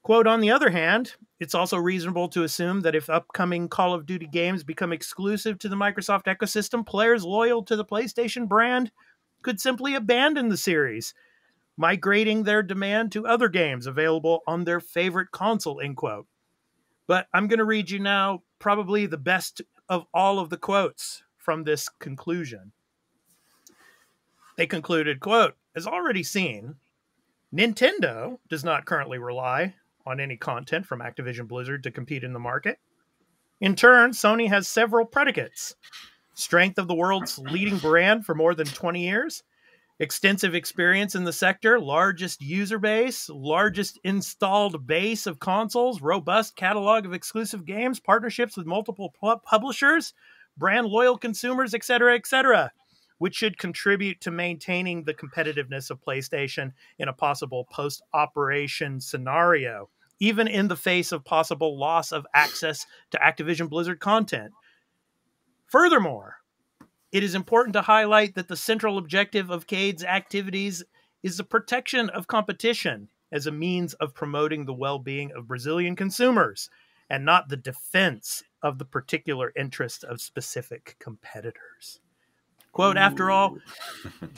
Quote, on the other hand, it's also reasonable to assume that if upcoming Call of Duty games become exclusive to the Microsoft ecosystem, players loyal to the PlayStation brand could simply abandon the series, migrating their demand to other games available on their favorite console, end quote. But I'm going to read you now probably the best of all of the quotes from this conclusion. They concluded, quote, as already seen, Nintendo does not currently rely on any content from Activision Blizzard to compete in the market. In turn, Sony has several predicates. Strength of the world's leading brand for more than 20 years, extensive experience in the sector, largest user base, largest installed base of consoles, robust catalog of exclusive games, partnerships with multiple publishers, brand loyal consumers, etc., which should contribute to maintaining the competitiveness of PlayStation in a possible post-operation scenario, even in the face of possible loss of access to Activision Blizzard content. Furthermore, it is important to highlight that the central objective of CADE's activities is the protection of competition as a means of promoting the well-being of Brazilian consumers, and not the defense of the particular interests of specific competitors. Quote, after all,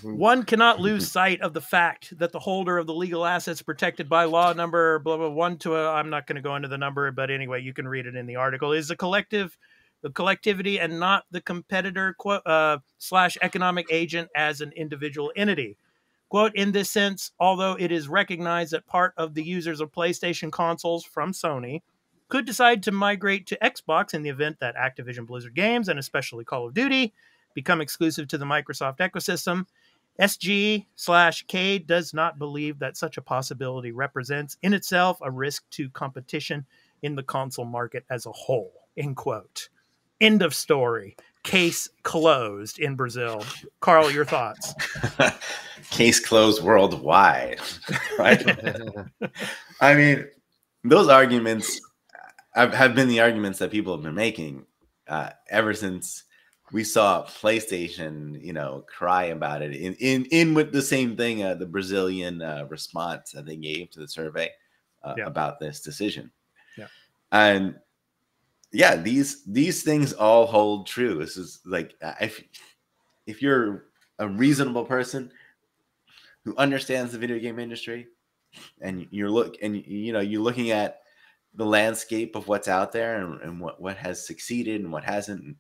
one cannot lose sight of the fact that the holder of the legal assets protected by law number blah, blah, I'm not going to go into the number, but anyway, you can read it in the article, is the collectivity and not the competitor / economic agent as an individual entity. Quote, in this sense, although it is recognized that part of the users of PlayStation consoles from Sony could decide to migrate to Xbox in the event that Activision Blizzard games, and especially Call of Duty, become exclusive to the Microsoft ecosystem, SG/CADE does not believe that such a possibility represents in itself a risk to competition in the console market as a whole, end quote. End of story. Case closed in Brazil. Carl, your thoughts? Case closed worldwide. Right? I mean, those arguments have been the arguments that people have been making ever since we saw PlayStation, cry about it in with the same thing, the Brazilian response that they gave to the survey about this decision. Yeah. And yeah, these things all hold true. This is like, if you're a reasonable person who understands the video game industry, and you're looking at the landscape of what's out there and what has succeeded and what hasn't.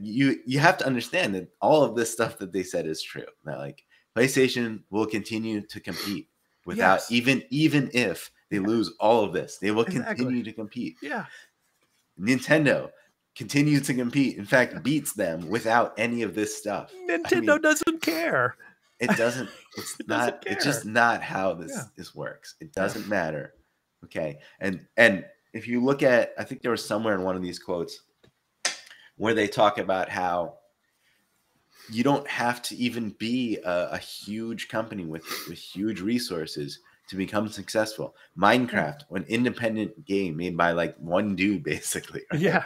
You have to understand that all of this stuff that they said is true. That like PlayStation will continue to compete without even if they lose all of this, they will continue to compete. Yeah. Nintendo continues to compete. In fact, beats them without any of this stuff. Nintendo doesn't care. It doesn't. It's not. It's just not how this works. It doesn't matter. Okay. And if you look at, I think there was somewhere in one of these quotes where they talk about how you don't have to even be a huge company with huge resources to become successful. Minecraft, an independent game made by like one dude, basically, right?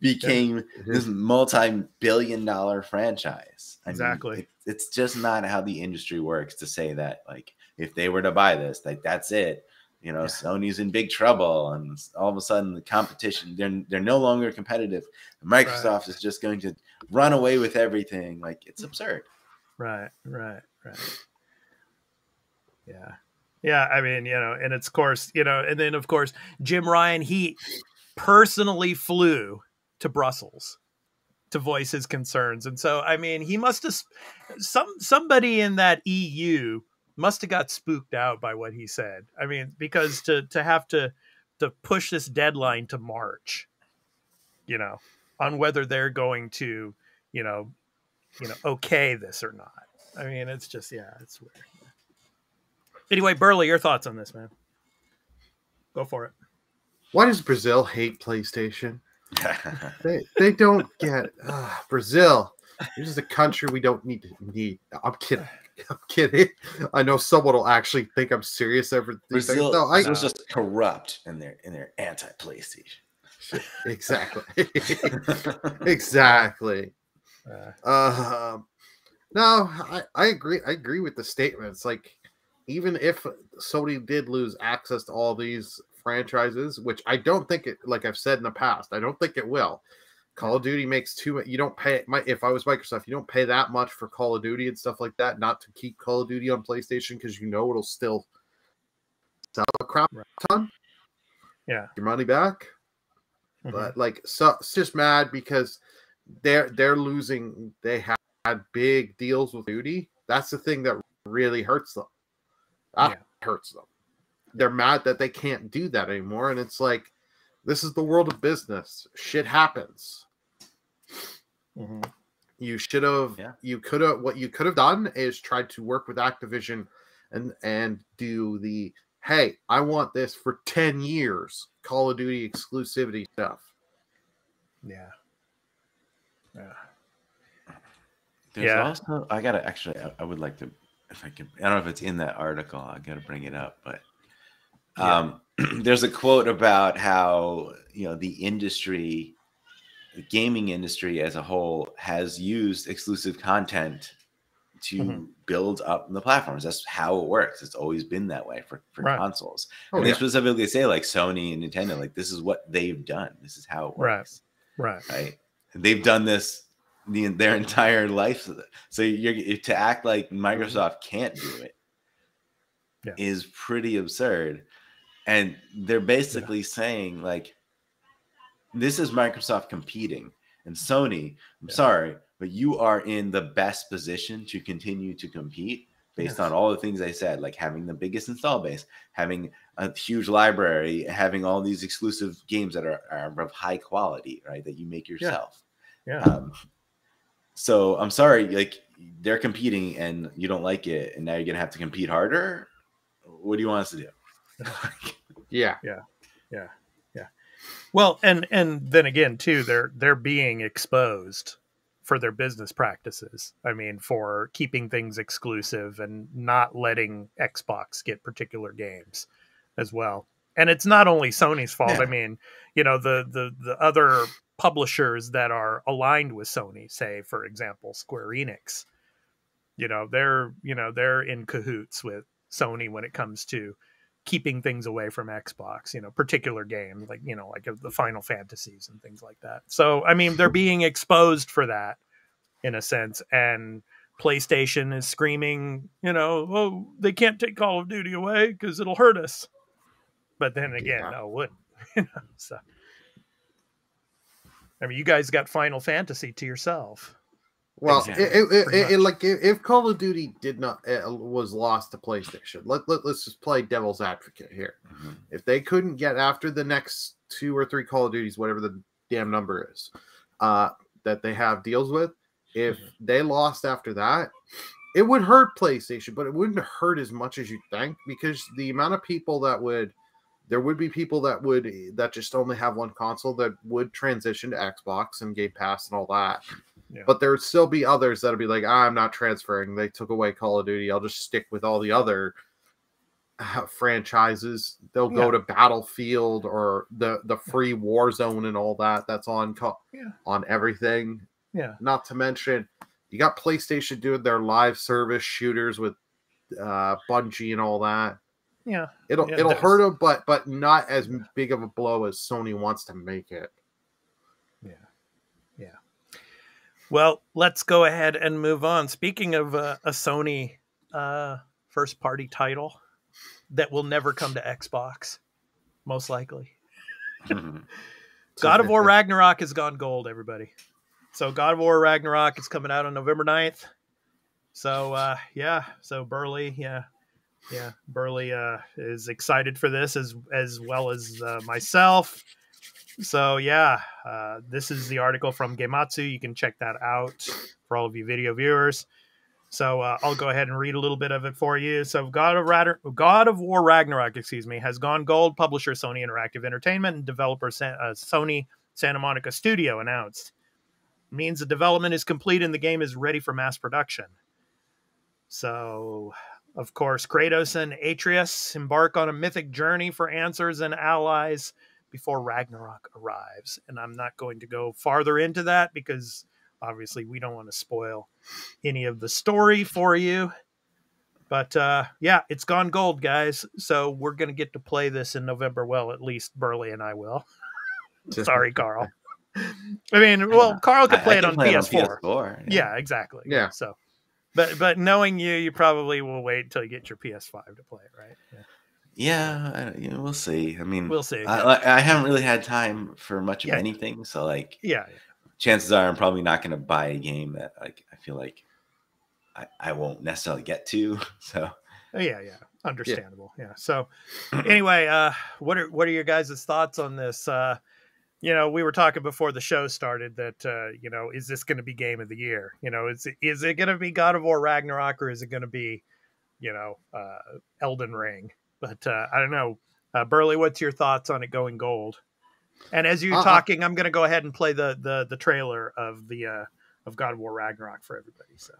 became this multi-billion-dollar franchise. Exactly. I mean, it's just not how the industry works to say that, like, if they were to buy this, like, that's it. Sony's in big trouble, and all of a sudden the competition, they're no longer competitive. Microsoft is just going to run away with everything. Like, it's absurd. Right. Yeah. I mean, and it's, of course, and then of course, Jim Ryan, he personally flew to Brussels to voice his concerns. And so, I mean, he must have, somebody in that EU must have got spooked out by what he said. I mean, because to have to push this deadline to March, on whether they're going to, okay this or not. I mean, it's just, it's weird. Anyway, Burley, your thoughts on this, man? Go for it. Why does Brazil hate PlayStation? they don't get Brazil. This is a country we don't need. I'm kidding. I know someone will actually think I'm serious. Brazil is just corrupt, and they're anti-PlayStation. Exactly. Exactly. No, I agree. I agree with the statements. Like, even if Sony did lose access to all these franchises, which I don't think it, like I've said in the past, I don't think it will. Call of Duty makes too much. You don't pay. If I was Microsoft, you don't pay that much for Call of Duty and stuff like that. Not to keep Call of Duty on PlayStation because it'll still sell a crap ton. Yeah, your money back. But so it's just mad because they're losing. They had big deals with Duty That's the thing that really hurts them. That hurts them. They're mad that they can't do that anymore. And it's like, this is the world of business. Shit happens. Mm-hmm. You should have, what you could have done is tried to work with Activision and do the, hey, I want this for 10 years, Call of Duty exclusivity stuff. Yeah. There's also, I would like to, if I can, I don't know if it's in that article, I got to bring it up, but there's a quote about how, the industry, the gaming industry as a whole has used exclusive content to build up the platforms. That's how it works. It's always been that way for consoles. And they specifically say, like, Sony and Nintendo, like, this is what they've done. This is how it works. Right. And they've done this their entire life. So to act like Microsoft can't do it is pretty absurd. And they're basically saying, like, this is Microsoft competing. And Sony, I'm sorry, but you are in the best position to continue to compete based on all the things I said, like having the biggest install base, having a huge library, having all these exclusive games that are of high quality, right, that you make yourself. So I'm sorry, like, they're competing and you don't like it, and now you're going to have to compete harder? What do you want us to do? Yeah. Well, and then again, too, they're being exposed for their business practices. I mean, for keeping things exclusive and not letting Xbox get particular games as well. And it's not only Sony's fault. I mean, the other publishers that are aligned with Sony, say, for example, Square Enix, they're in cahoots with Sony when it comes to keeping things away from Xbox, particular games like the Final Fantasies and things like that. So, I mean, they're being exposed for that in a sense. And PlayStation is screaming, oh, they can't take Call of Duty away because it'll hurt us. But then again, no, it wouldn't. So, I mean, you guys got Final Fantasy to yourself. Well, if Call of Duty was lost to PlayStation, let's just play devil's advocate here. If they couldn't get after the next 2 or 3 Call of Duties, whatever the damn number is, that they have deals with, if they lost after that, it would hurt PlayStation, but it wouldn't hurt as much as you think, because the amount of people there would be people that just only have one console that would transition to Xbox and Game Pass and all that. Yeah. But there would still be others that'll be like, I'm not transferring. They took away Call of Duty. I'll just stick with all the other franchises. They'll go to Battlefield or the free Warzone and all that. That's on everything. Yeah. Not to mention, you got PlayStation doing their live service shooters with Bungie and all that. Yeah. It'll hurt them, but not as big of a blow as Sony wants to make it. Well, let's go ahead and move on. Speaking of a Sony first-party title that will never come to Xbox, most likely. God of War Ragnarok has gone gold, everybody. So God of War Ragnarok is coming out on November 9th. So, so Burley, Burley is excited for this as well as myself. So, this is the article from Gematsu. You can check that out for all of you video viewers. So I'll go ahead and read a little bit of it for you. So God of War Ragnarok, has gone gold. Publisher Sony Interactive Entertainment and developer Sony Santa Monica Studio announced. Means the development is complete and the game is ready for mass production. So, of course, Kratos and Atreus embark on a mythic journey for answers and allies before Ragnarok arrives. And I'm not going to go farther into that because obviously we don't want to spoil any of the story for you. But it's gone gold, guys. So we're going to get to play this in November. Well, at least Burley and I will. Sorry, Carl. I mean, Carl could play it on PS4. Yeah, exactly. Yeah. So, but knowing you probably will wait until you get your PS5 to play it, right? Yeah, we'll see. I mean, we'll see. I haven't really had time for much of anything, so chances are I'm probably not going to buy a game that I feel like I won't necessarily get to. So yeah, understandable. Yeah. So anyway, what are your guys' thoughts on this? We were talking before the show started that is this going to be game of the year? Is it going to be God of War Ragnarok, or is it going to be Elden Ring? But I don't know. Burley, what's your thoughts on it going gold? And as you're talking, I'm going to go ahead and play the trailer of of God of War Ragnarok for everybody. So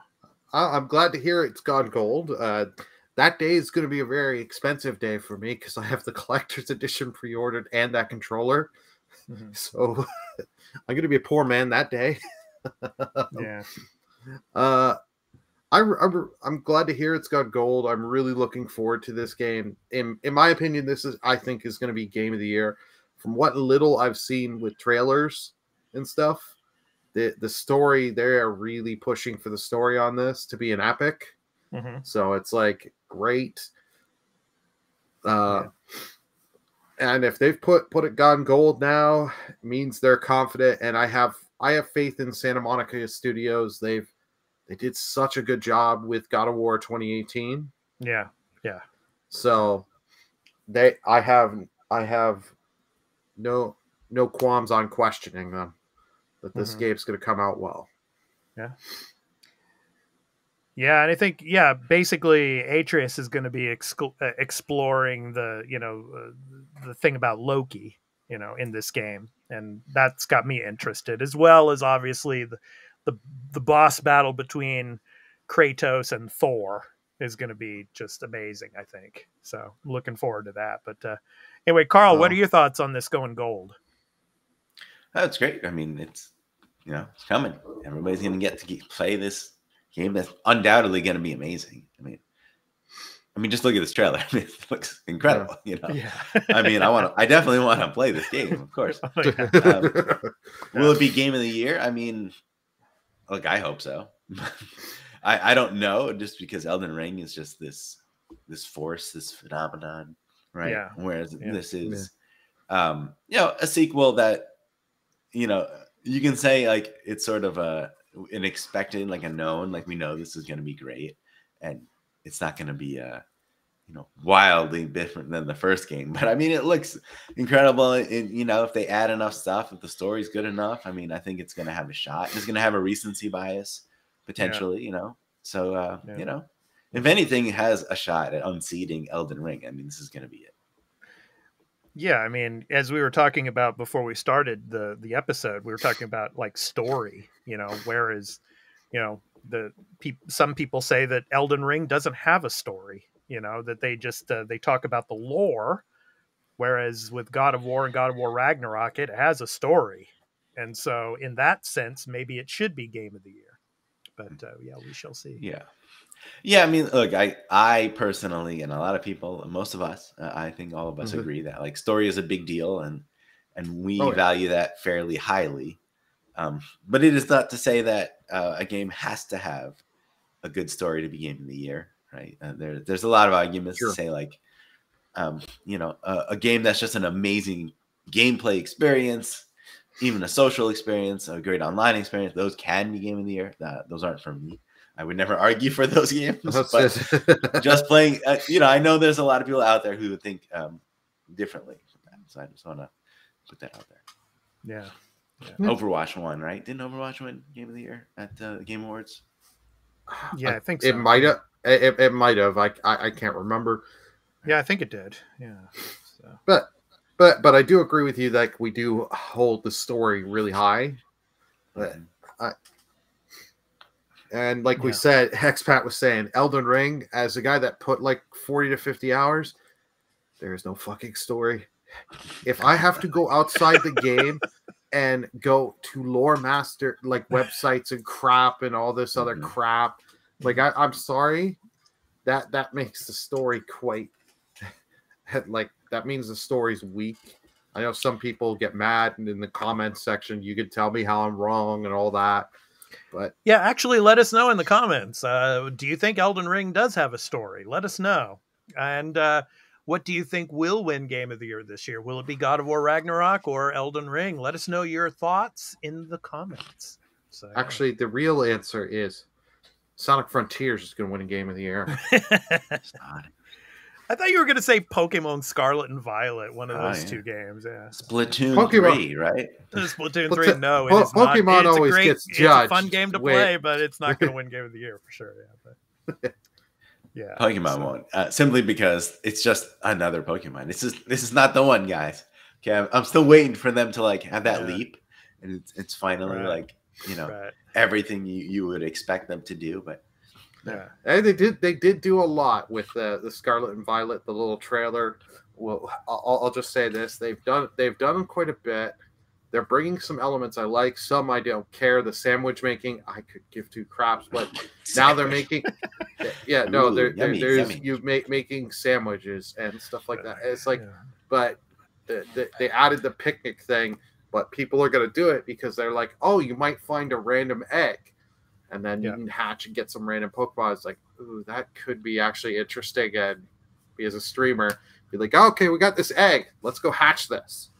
I'm glad to hear it's gone gold. That day is going to be a very expensive day for me because I have the collector's edition pre-ordered and that controller. Mm-hmm. So I'm going to be a poor man that day. Yeah. I'm glad to hear it's got gold. I'm really looking forward to this game. In my opinion, I think is going to be game of the year. From what little I've seen with trailers and stuff, the story, they are really pushing for the story on this to be an epic. Mm-hmm. So it's like great. And if they've put it gone gold now, it means they're confident. And I have faith in Santa Monica Studios. They did such a good job with God of War 2018. Yeah. So I have no qualms on questioning them that this game's going to come out well. Yeah. Yeah, and I think basically Atreus is going to be exploring the the thing about Loki, in this game, and that's got me interested, as well as obviously the boss battle between Kratos and Thor is going to be just amazing, I think. So looking forward to that. But anyway, Carl, what are your thoughts on this going gold? That's great. I mean, it's coming. Everybody's going to get to play this game that's undoubtedly going to be amazing. I mean, just look at this trailer. I mean, it looks incredible. Yeah. I mean, I definitely want to play this game, of course. Will it be game of the year? I mean, look, I hope so. I don't know, just because Elden Ring is just this force, this phenomenon, right? Yeah. Whereas this is, a sequel that, you can say like it's sort of an expected, like a known, like we know this is going to be great, and it's not going to be wildly different than the first game. But I mean, it looks incredible. And if they add enough stuff, if the story's good enough, I mean, I think it's going to have a shot. It's going to have a recency bias potentially, So if anything has a shot at unseating Elden Ring, I mean, this is going to be it. Yeah, I mean, as we were talking about before we started the episode, we were talking about like story, whereas, some people say that Elden Ring doesn't have a story, that they just, they talk about the lore, whereas with God of War and God of War Ragnarok, it has a story. And so in that sense, maybe it should be game of the year, but we shall see. Yeah, I mean, look, I personally, and a lot of people, most of us, I think all of us agree that like story is a big deal, and we value that fairly highly. But it is not to say that a game has to have a good story to be game of the year, right? There's a lot of arguments to say like, a game that's just an amazing gameplay experience, even a social experience, a great online experience, those can be game of the year. Those aren't for me. I would never argue for those games, but just playing, I know there's a lot of people out there who would think differently from that. So I just want to put that out there. Yeah. Overwatch won, right? Didn't Overwatch win Game of the Year at the Game Awards? Yeah, I think so. It might have. It might have. I can't remember. Yeah, I think it did. Yeah. So. But I do agree with you. Like we do hold the story really high. But and like we said, Hexpat was saying, Elden Ring, as a guy that put like 40 to 50 hours, there is no fucking story. If I have to go outside the game and go to lore master like websites and crap and all this other crap, like I'm sorry, that makes the story quite like that means the story's weak. I know some people get mad, and in the comments section, you could tell me how I'm wrong and all that. But yeah, actually, let us know in the comments. Do you think Elden Ring does have a story? Let us know. And what do you think will win Game of the Year this year? Will it be God of War Ragnarok or Elden Ring? Let us know your thoughts in the comments. So, actually, the real answer is Sonic Frontiers is going to win a Game of the Year. I thought you were going to say Pokemon Scarlet and Violet, one of those two games. Yeah, Splatoon 3, right? Splatoon 3, no. It is Pokemon not. always gets judged. It's a fun game to play, but it's not going to win Game of the Year for sure. Yeah, but, yeah. Pokemon won't. Simply because it's just another Pokemon. This is not the one, guys. Okay, I'm still waiting for them to like have that leap, and it's finally like everything you would expect them to do, but. Yeah, and they did do a lot with the Scarlet and Violet, the little trailer. Well, I'll just say this: they've done quite a bit. They're bringing some elements I like, some I don't care. The sandwich making, I could give two craps, but now they're making, making sandwiches and stuff like that. It's like, but they added the picnic thing, but people are going to do it because they're like, oh, you might find a random egg. And then you can hatch and get some random Pokemon. It's like, ooh, that could be actually interesting. And be as a streamer, be like, oh, okay, we got this egg. Let's go hatch this.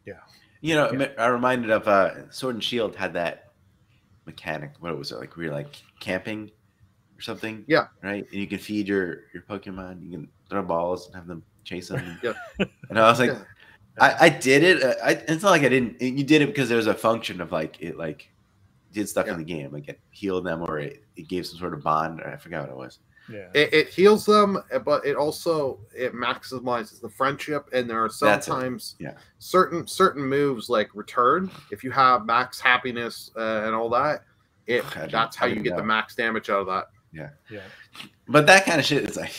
Yeah. I'm reminded of Sword and Shield had that mechanic. What was it like? We were like camping or something. Yeah. Right. And you can feed your Pokemon. You can throw balls and have them chase them. Yeah. And I was like, I did it. It's not like I didn't. You did it because there was a function of like it like. Did stuff in the game, like it healed them or it gave some sort of bond, or I forgot what it was. Yeah, it heals them, but it maximizes the friendship. And there are sometimes certain moves like return. If you have max happiness and all that, that's how you get the max damage out of that. Yeah. But that kind of shit is like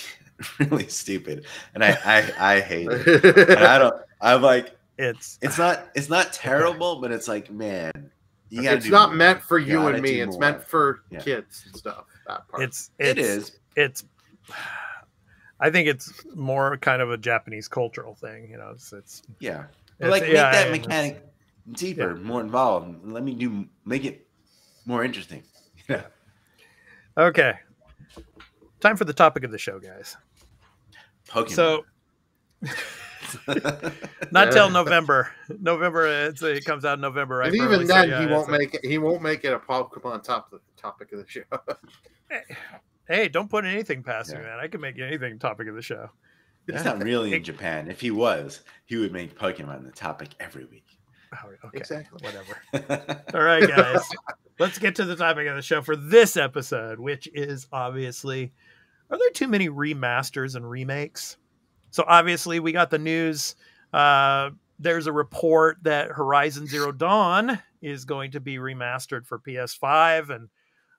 really stupid, and I hate it. And I'm like, it's not terrible, but it's like, man. It's not meant for you and me. It's meant for kids and stuff. That part. It is. I think it's more kind of a Japanese cultural thing. It's like make that mechanic deeper, more involved. Let me make it more interesting. Yeah. Okay. Time for the topic of the show, guys. Pokemon. So. Not till November. It comes out in November, right? And even then, he won't make it a Pokemon topic of the show. Hey, don't put anything past me, man. I can make anything topic of the show. He's not really in Japan. If he was, he would make Pokemon the topic every week. Oh, okay, exactly. Whatever. All right, guys. Let's get to the topic of the show for this episode, which is obviously, are there too many remasters and remakes? So obviously we got the news. There's a report that Horizon Zero Dawn is going to be remastered for PS5. And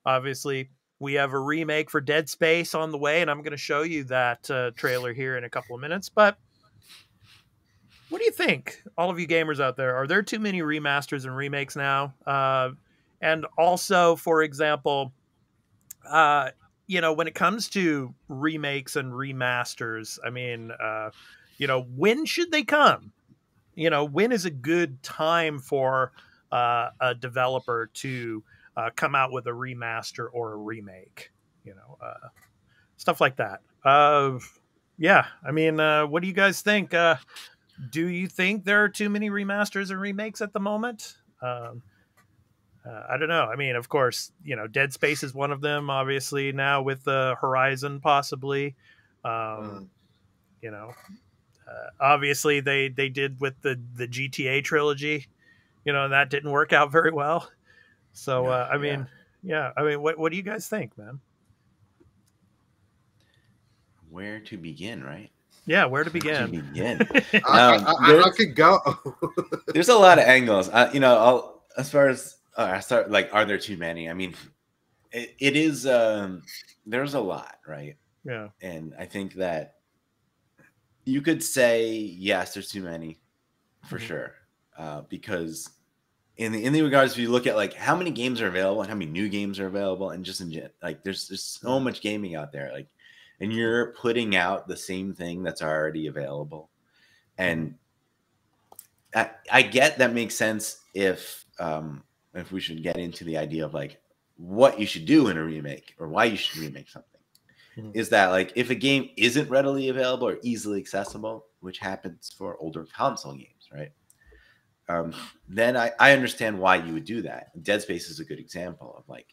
obviously we have a remake for Dead Space on the way. And I'm going to show you that trailer here in a couple of minutes. But what do you think, all of you gamers out there? Are there too many remasters and remakes now? And also, for example, when it comes to remakes and remasters, I mean, when should they come? When is a good time for a developer to come out with a remaster or a remake? Stuff like that. I mean, what do you guys think? Do you think there are too many remasters and remakes at the moment? I don't know. I mean, of course, Dead Space is one of them, obviously, now with Horizon, possibly. Obviously, they did with the GTA trilogy, that didn't work out very well. So, I mean, what do you guys think, man? Where to begin, right? Yeah, where to begin? I could go. There's a lot of angles. As far as I start, like, are there too many? I mean, it is. There's a lot, right? Yeah. And I think that you could say yes, there's too many, for sure, because in the regards, if you look at like how many games are available and how many new games are available, and just like there's so much gaming out there, like, and you're putting out the same thing that's already available, and I get that makes sense if we should get into the idea of like what you should do in a remake or why you should remake something. Is that like if a game isn't readily available or easily accessible, which happens for older console games, right? Then I understand why you would do that. Dead Space is a good example of like,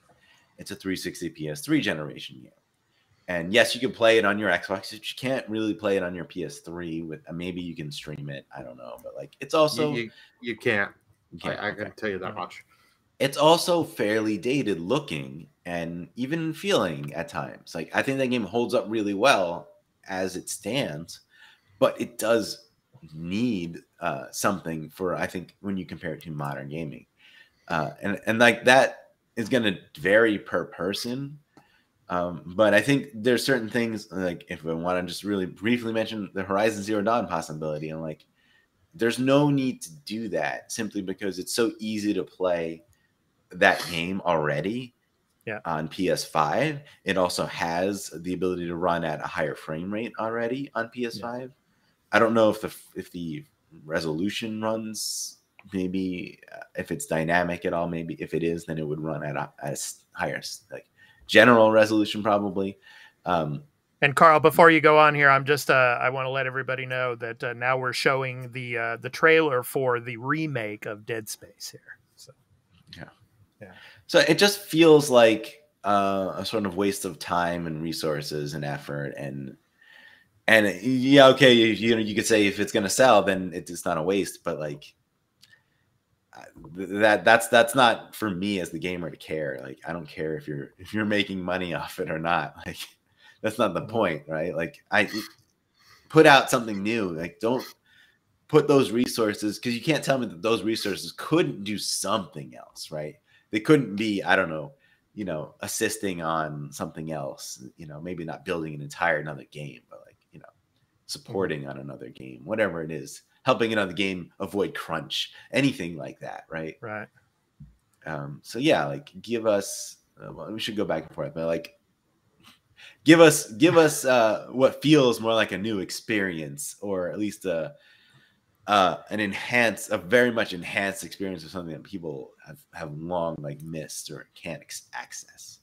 it's a 360 PS3 generation game. And yes, you can play it on your Xbox, but you can't really play it on your PS3. With maybe you can stream it. I don't know, but like it's also you can't. I okay. can tell you that much. It's also fairly dated looking and even feeling at times. Like I think that game holds up really well as it stands, but it does need something for, I think, when you compare it to modern gaming, and like that is going to vary per person. But I think there's certain things, like if I want to just really briefly mention the Horizon Zero Dawn possibility, and like there's no need to do that simply because it's so easy to play that game already on PS5. It also has the ability to run at a higher frame rate already on PS5. Yeah. I don't know if the resolution runs, maybe if it's dynamic at all. Maybe if it is, then it would run at a higher like general resolution probably. And Carl, before you go on here, I'm just I want to let everybody know that now we're showing the trailer for the remake of Dead Space here. So yeah. So it just feels like a sort of waste of time and resources and effort and yeah, okay, you could say if it's going to sell, then it's not a waste, but like that's not for me as the gamer to care. Like I don't care if you're making money off it or not. Like that's not the point, right? Like I put out something new. Like don't put those resources, because you can't tell me that those resources couldn't do something else, right? They couldn't be, I don't know, assisting on something else, maybe not building an entire another game, but like, supporting on another game, whatever it is, helping another game avoid crunch, anything like that, right? Right. So yeah, like give us, well, we should go back and forth, but like give us what feels more like a new experience, or at least a very much enhanced experience of something that people have long like missed or can't access.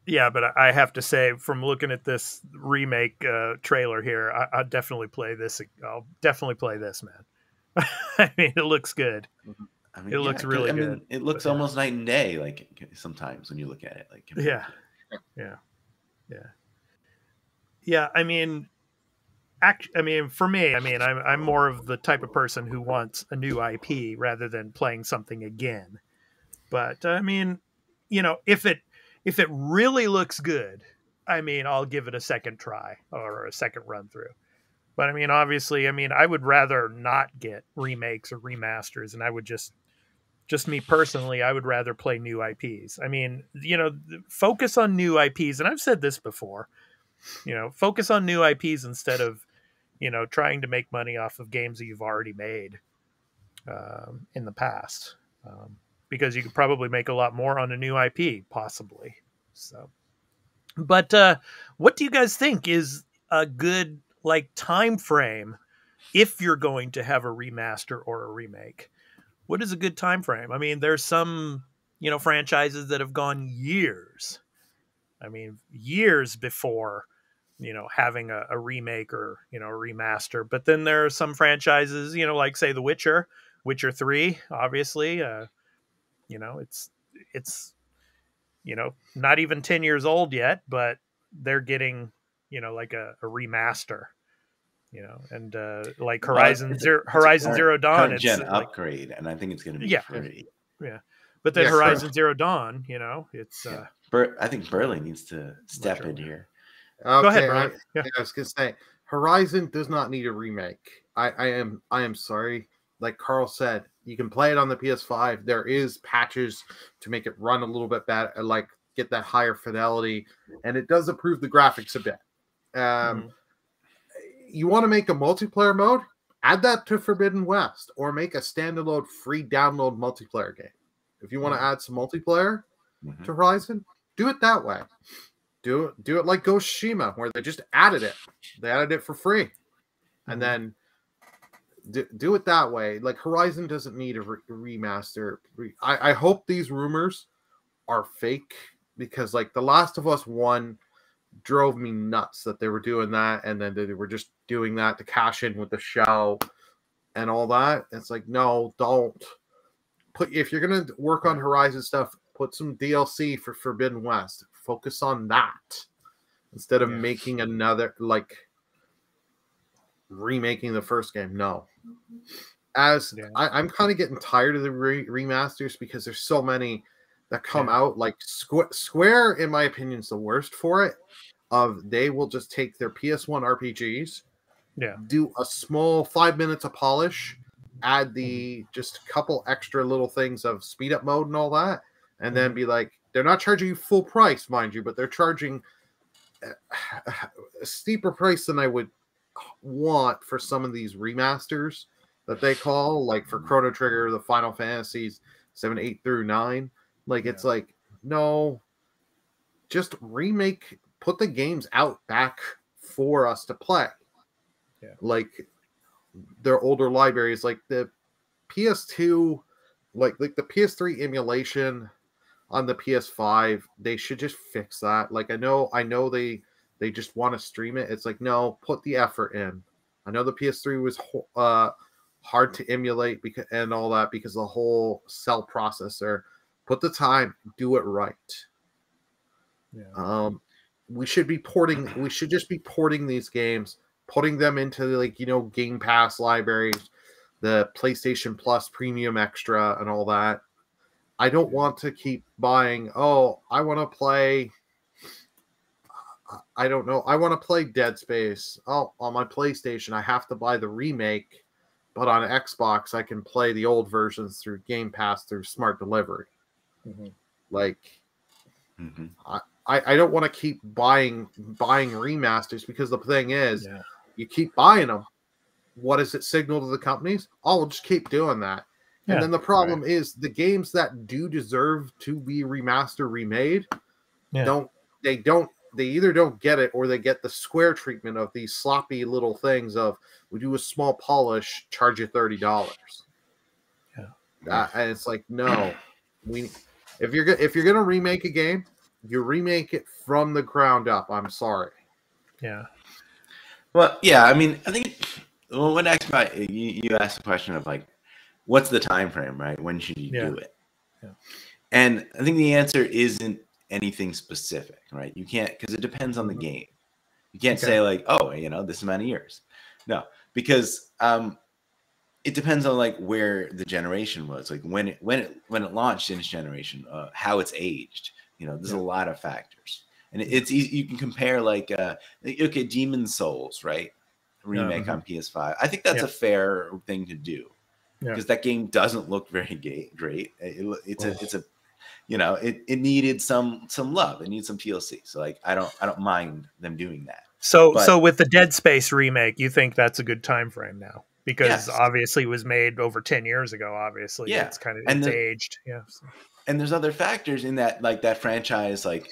Yeah, but I have to say, from looking at this remake trailer here, I'll definitely play this. I'll definitely play this, man. I mean, it looks good. I mean, it looks really good. It looks almost night and day, like sometimes when you look at it. Like yeah. I mean, for me, I'm more of the type of person who wants a new IP rather than playing something again. But I mean, if it really looks good, I mean, I'll give it a second try or a second run through. But I mean, obviously, I would rather not get remakes or remasters, and I would just me personally, I would rather play new IPs. I mean, focus on new IPs, and I've said this before. Focus on new IPs instead of trying to make money off of games that you've already made in the past. Because you could probably make a lot more on a new IP, possibly. So, but what do you guys think is a good time frame if you're going to have a remaster or a remake? What is a good time frame? I mean, there's some franchises that have gone years. I mean, years before having a remake or a remaster. But then there are some franchises, like say The Witcher 3, obviously. It's not even 10 years old yet, but they're getting, like a remaster, and like Horizon Zero Dawn, it's gen upgrade, and I think it's going to be free. Yeah. But then Horizon Zero Dawn, it's I think Burley needs to step in here. Okay, go ahead, Burley. I was going to say Horizon does not need a remake. I am sorry. Like Carl said, you can play it on the PS5. There is patches to make it run a little bit better, like get that higher fidelity, and it does improve the graphics a bit. You want to make a multiplayer mode? Add that to Forbidden West, or make a standalone free download multiplayer game. If you want to add some multiplayer to Horizon, do it that way. Do it like Ghost Tsushima, where they just added it. They added it for free, and then do it that way. Like Horizon doesn't need a remaster. I hope these rumors are fake, because like The Last of Us 1 drove me nuts that they were doing that, and then they were just doing that to cash in with the show and all that. It's like, no, don't put, if you're gonna work on Horizon stuff, Put some DLC for Forbidden West. Focus on that instead of making another, like, remaking the first game. No. I'm kind of getting tired of the remasters because there's so many that come out. Like Square, in my opinion, is the worst for it. They will just take their PS1 RPGs, do a small 5 minutes of polish, add just a couple extra little things of speed up mode and all that, and then be like, they're not charging you full price, mind you, but they're charging a steeper price than I would want for some of these remasters that they call, like for Chrono Trigger, the Final Fantasies 7, 8 through 9. Like, it's like, no, just remake, put the games out back for us to play. Yeah. Like their older libraries, like the PS2, like the PS3 emulation on the PS5, they should just fix that. Like, I know they just want to stream it. It's like, no, put the effort in. I know the PS3 was hard to emulate and all that because the whole cell processor. Put the time, do it right. Yeah. We should just be porting these games, putting them into, like, Game Pass libraries, the PlayStation Plus Premium Extra and all that. I don't want to keep buying, I want to play, I don't know, I want to play Dead Space. Oh, on my PlayStation, I have to buy the remake, but on Xbox, I can play the old versions through Game Pass through Smart Delivery. Mm-hmm. Like, I don't want to keep buying remasters, because the thing is, you keep buying them. What does it signal to the companies? Oh, we'll just keep doing that. Yeah, and then the problem is the games that do deserve to be remade, they either don't get it, or they get the Square treatment of these sloppy little things of, we do a small polish, charge you $30. Yeah. And it's like, no, if you're gonna remake a game, you remake it from the ground up. I'm sorry. Yeah. Well, yeah. I mean, I think when you asked the question of, like, what's the time frame, right? When should you do it? Yeah. And I think the answer isn't anything specific, right? You can't, because it depends on the game. You can't say, like, this amount of years. No, because it depends on, like, where the generation was, like when it launched in its generation, how it's aged. There's a lot of factors, and it's easy. You can compare, like, look at Demon's Souls, right? Remake on PS5. I think that's a fair thing to do, because that game doesn't look very great. It needed some love. It needs some TLC. So, like, I don't mind them doing that. So with the Dead Space remake, you think that's a good time frame now? Because obviously it was made over 10 years ago. Obviously, it's kind of aged. Yeah. And there's other factors in that, like, that franchise, like,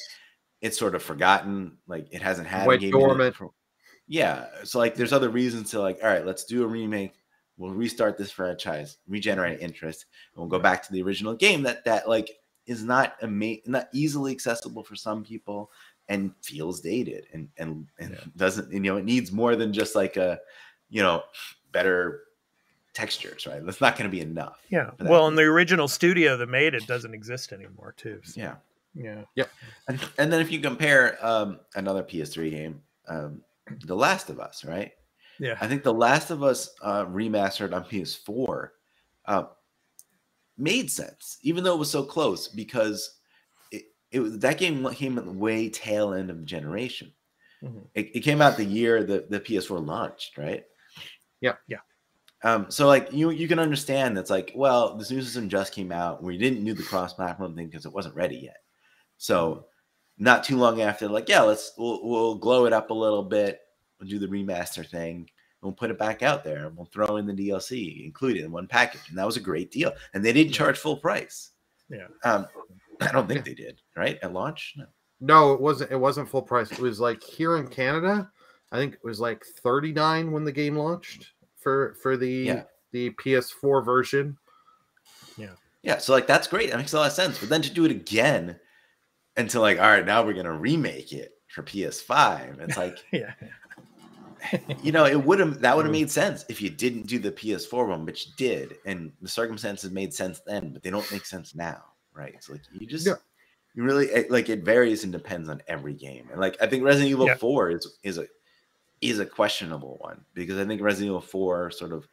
it's sort of forgotten, like, it hasn't had a game dormant. So, like, there's other reasons to, like, all right, let's do a remake. We'll restart this franchise, regenerate interest, and we'll go back to the original game that like is not easily accessible for some people and feels dated and doesn't, it needs more than just, like, a better textures, right? That's not going to be enough. Yeah. Well, and the original studio that made it doesn't exist anymore too. So. Yeah. Yeah. And then if you compare another PS3 game, The Last of Us, right? Yeah. I think The Last of Us remastered on PS4 made sense, even though it was so close, because that game came at the way tail end of the generation. Mm-hmm. It came out the year the PS4 launched, right? Yeah. So, like, you can understand that's like, well, this new system just came out. We didn't do the cross-platform thing because it wasn't ready yet. So, not too long after, like, we'll glow it up a little bit. We'll do the remaster thing. And we'll put it back out there, and we'll throw in the DLC included in one package. And that was a great deal. And they didn't charge full price. Yeah. I don't think they did, right? At launch? No, it wasn't. It wasn't full price. It was, like, here in Canada, I think it was like $39 when the game launched for the PS4 version. Yeah. So, like, that's great. That makes a lot of sense. But then to do it again and to, like, all right, now we're gonna remake it for PS5. It's like, it would have made sense if you didn't do the PS4 one, but you did, and the circumstances made sense then, but they don't make sense now. right? It's like you just you really like it varies and depends on every game. And like I think Resident Evil 4 is a questionable one because I think Resident Evil 4 sort of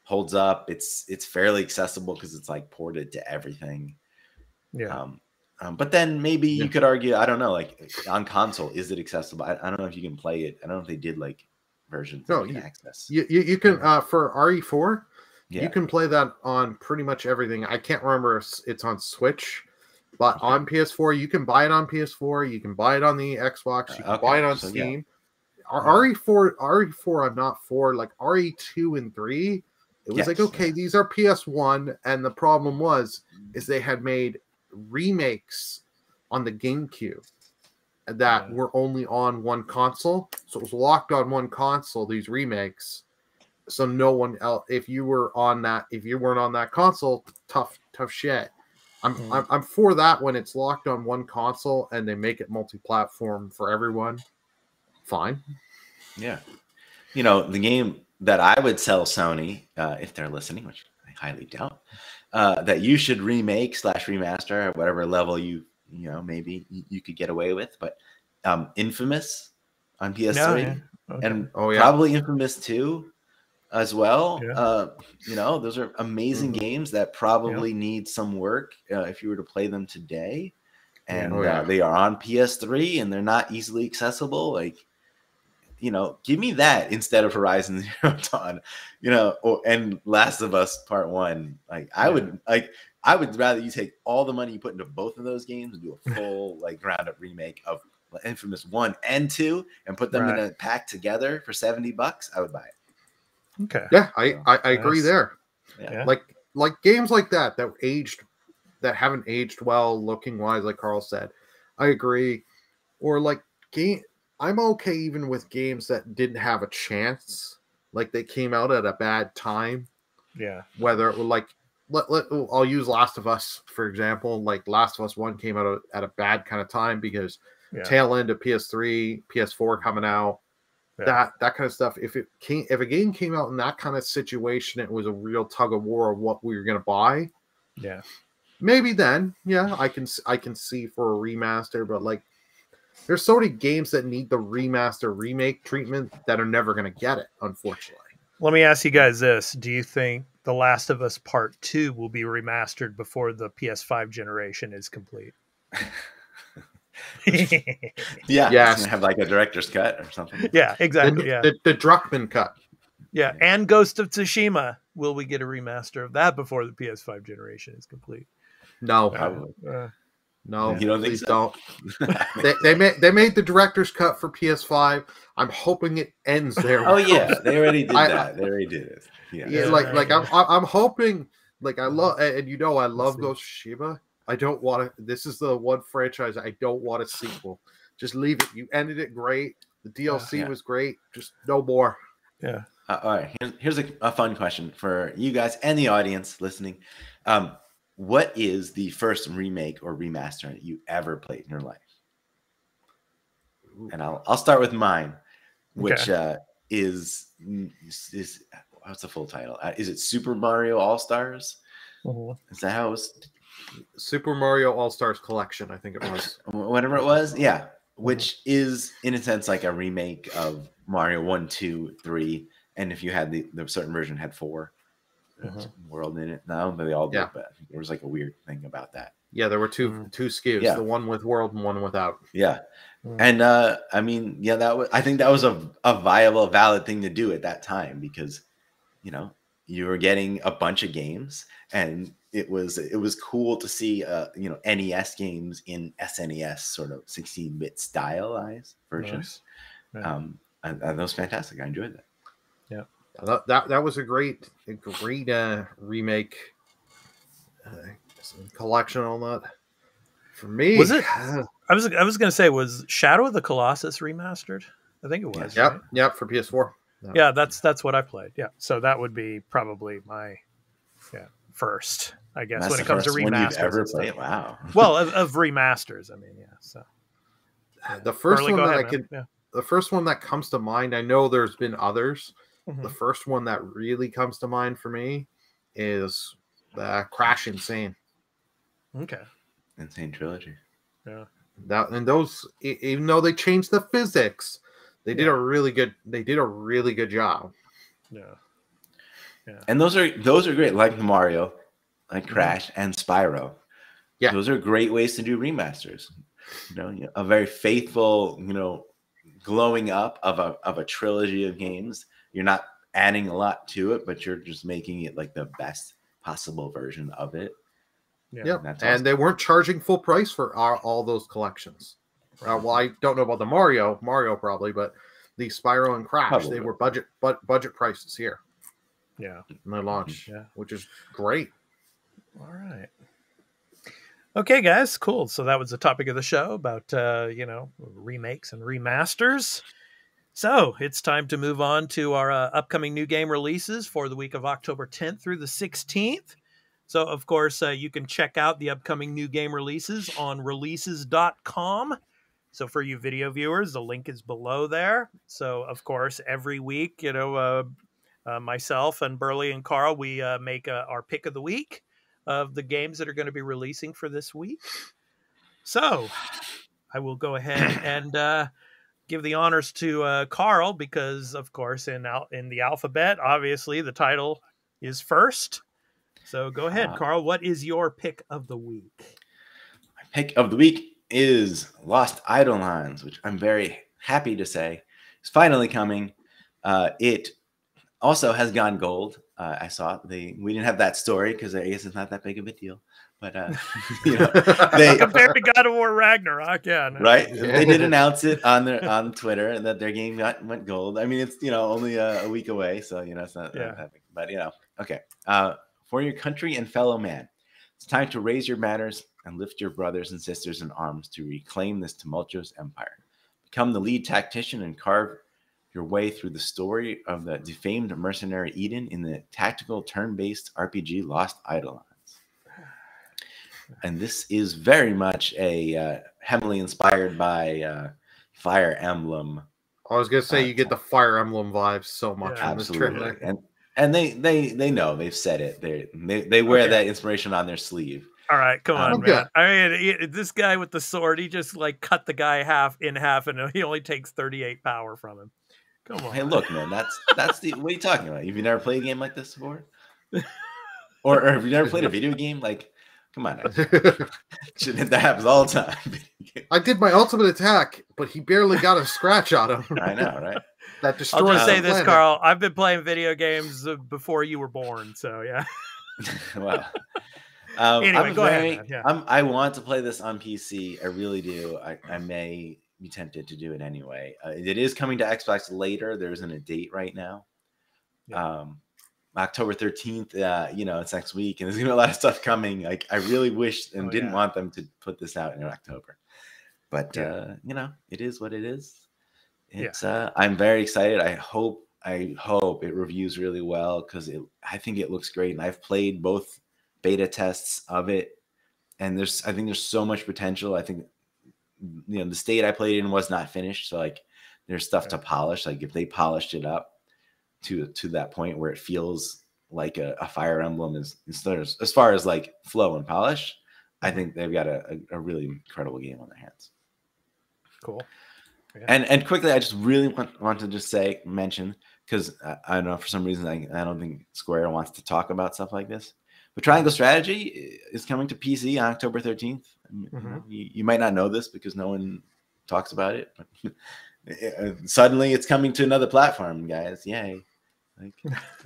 holds up. It's fairly accessible because it's like ported to everything. Yeah. But then maybe you could argue, I don't know, like on console, is it accessible? I don't know if you can play it. I don't know if they did like versions that you can access. You can for RE4, you can play that on pretty much everything. I can't remember if it's on Switch, but on PS4, you can buy it on PS4. You can buy it on the Xbox. You can buy it on Steam. RE4, I'm not for. Like RE2 and 3, it was like, okay, these are PS1, and the problem is they had made remakes on the GameCube that were only on one console, so it was locked on one console, these remakes, so no one else, if you weren't on that console, tough shit. I'm for that when it's locked on one console and they make it multi-platform for everyone. Fine. Yeah. The game that I would sell Sony, if they're listening, which I highly doubt, that you should remake / remaster at whatever level maybe you could get away with, but Infamous on PS3 and probably Infamous 2 as well. Those are amazing games that probably need some work if you were to play them today, and they are on PS3 and they're not easily accessible. Like, give me that instead of Horizon Zero Dawn, and Last of Us Part 1. Like, I would rather you take all the money you put into both of those games and do a full ground up remake of Infamous 1 and 2 and put them in a pack together for $70. I would buy it. Okay. Yeah, I agree there. Yeah. Like games like that haven't aged well looking wise, like Carl said. I agree. Or I'm okay even with games that didn't have a chance, like they came out at a bad time. Yeah. Whether it was I'll use Last of Us for example. Like Last of Us 1 came out at a bad kind of time because tail end of PS3, PS4 coming out. That kind of stuff. If a game came out in that kind of situation, it was a real tug of war of what we were going to buy. Yeah, maybe then, I can see for a remaster. But there's so many games that need the remaster remake treatment that are never going to get it, unfortunately. Let me ask you guys this: do you think The Last of Us Part 2 will be remastered before the PS5 generation is complete? It's gonna have like a director's cut or something. Yeah, exactly. The Druckmann cut. Yeah, and Ghost of Tsushima. Will we get a remaster of that before the PS5 generation is complete? No, no. You don't think so? Don't. they made the director's cut for PS5. I'm hoping it ends there. Oh yeah, they already did that. They already did it. Yeah. I'm hoping. I love, and I love Ghost of Tsushima. I don't want to. This is the one franchise I don't want a sequel. Just leave it. You ended it great. The DLC was great. Just no more. Yeah. All right. Here's a fun question for you guys and the audience listening. What is the first remake or remaster that you ever played in your life? And I'll start with mine, which is what's the full title? Is it Super Mario All-Stars? Is that how it was? Super Mario All-Stars Collection, I think it was. Whatever it was, yeah. Which is, in a sense, like a remake of Mario 1, 2, 3. And if you had the certain version had 4 world in it. No, they all did, but I think there was like a weird thing about that. Yeah, there were two SKUs, the one with world and one without. Yeah. And I mean, I think that was a viable, valid thing to do at that time because, you were getting a bunch of games and it was cool to see NES games in SNES sort of 16-bit stylized versions. Nice. And that was fantastic. I enjoyed that. Yeah, that was a great remake collection on that. For me, was it? I was going to say, was Shadow of the Colossus remastered? I think it was. Yep, for PS4. Yeah, that's what I played. Yeah, so that would be probably my first, I guess, when it comes to remasters. Ever played? Wow. Well, of remasters, I mean, So the first one that the first one that comes to mind. I know there's been others. The first one that really comes to mind for me is Crash Insane. Okay. insane trilogy. Yeah. Those, even though they changed the physics, they did a really good job. Yeah. Yeah. And those are great, like Mario, like Crash and Spyro. Yeah. Those are great ways to do remasters. A very faithful, glowing up of a trilogy of games. You're not adding a lot to it, but you're just making it like the best possible version of it. Yeah. Yep. And And they weren't charging full price for all those collections. Well, I don't know about the Mario probably, but the Spyro and Crash, Probably. they were budget prices here. Yeah. In their launch, Yeah. which is great. All right. Okay, guys, cool. So that was the topic of the show about, remakes and remasters. So it's time to move on to our upcoming new game releases for the week of October 10th through the 16th. So, of course, you can check out the upcoming new game releases on releases.com. So for you video viewers, the link is below there. So, of course, every week, myself and Burley and Carl, we make our pick of the week of the games that are going to be releasing for this week. So I will go ahead and give the honors to Carl because, of course, in the alphabet, obviously, the title is first. So go ahead, Carl. What is your pick of the week? My pick of the week is Lost Eidolons, which I'm very happy to say is finally coming. It also has gone gold. I saw it. We didn't have that story because I guess it's not that big of a deal. But they compared to God of War Ragnarok, yeah, no. Right. They did announce it on Twitter and that their game went gold. I mean, it's only a week away, so it's not that big. But okay. For your country and fellow man, it's time to raise your banners and lift your brothers and sisters in arms to reclaim this tumultuous empire. Become the lead tactician and carve your way through the story of the defamed mercenary Eden in the tactical turn-based RPG Lost Eidolons. And this is very much a heavily inspired by Fire Emblem. I was gonna say you get the Fire Emblem vibes so much in this trailer. And they know, they've said it. They wear that inspiration on their sleeve. All right, come on, man. I mean, this guy with the sword, he just like cut the guy in half, and he only takes 38 power from him. Come on. Hey, look, man, that's the. What are you talking about? Have you never played a game like this before? or have you never played a video game? Like, come on, that happens all the time. I did my ultimate attack, but he barely got a scratch on him. I know, right? That destroys. I'll just say this, Carl. I've been playing video games before you were born, so yeah. Well, anyway, go ahead. Yeah. I want to play this on PC. I really do. I may be tempted to do it anyway. It is coming to Xbox later. There isn't a date right now. Yeah. October 13th, it's next week, and there's gonna be a lot of stuff coming. Like, I really wish and didn't want them to put this out in October, but it is what it is. It's I'm very excited. I hope it reviews really well because I think it looks great, and I've played both beta tests of it, and I think there's so much potential. I think the state I played in was not finished, so like there's stuff to polish. Like if they polished it up to that point where it feels like a Fire Emblem is as far as like flow and polish, I think they've got a really incredible game on their hands. Cool. Yeah. And quickly, I just really want to mention because I don't know, for some reason I don't think Square wants to talk about stuff like this. But Triangle Strategy is coming to PC on October 13th. You might not know this because no one talks about it. But suddenly, it's coming to another platform, guys! Yay! Like,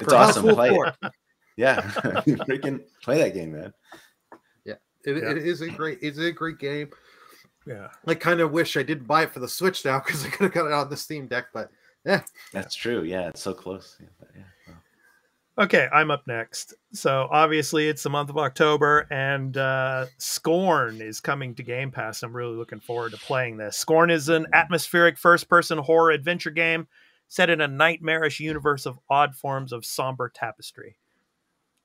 it's awesome. Play it. Yeah, freaking play that game, man. Yeah, it is a great game. Yeah, I kind of wish I didn't buy it for the Switch now because I could have got it on the Steam Deck. But yeah, that's true. Yeah, it's so close. Okay, I'm up next. So obviously it's the month of October, and Scorn is coming to Game Pass. I'm really looking forward to playing this. Scorn is an atmospheric first-person horror adventure game set in a nightmarish universe of odd forms of somber tapestry.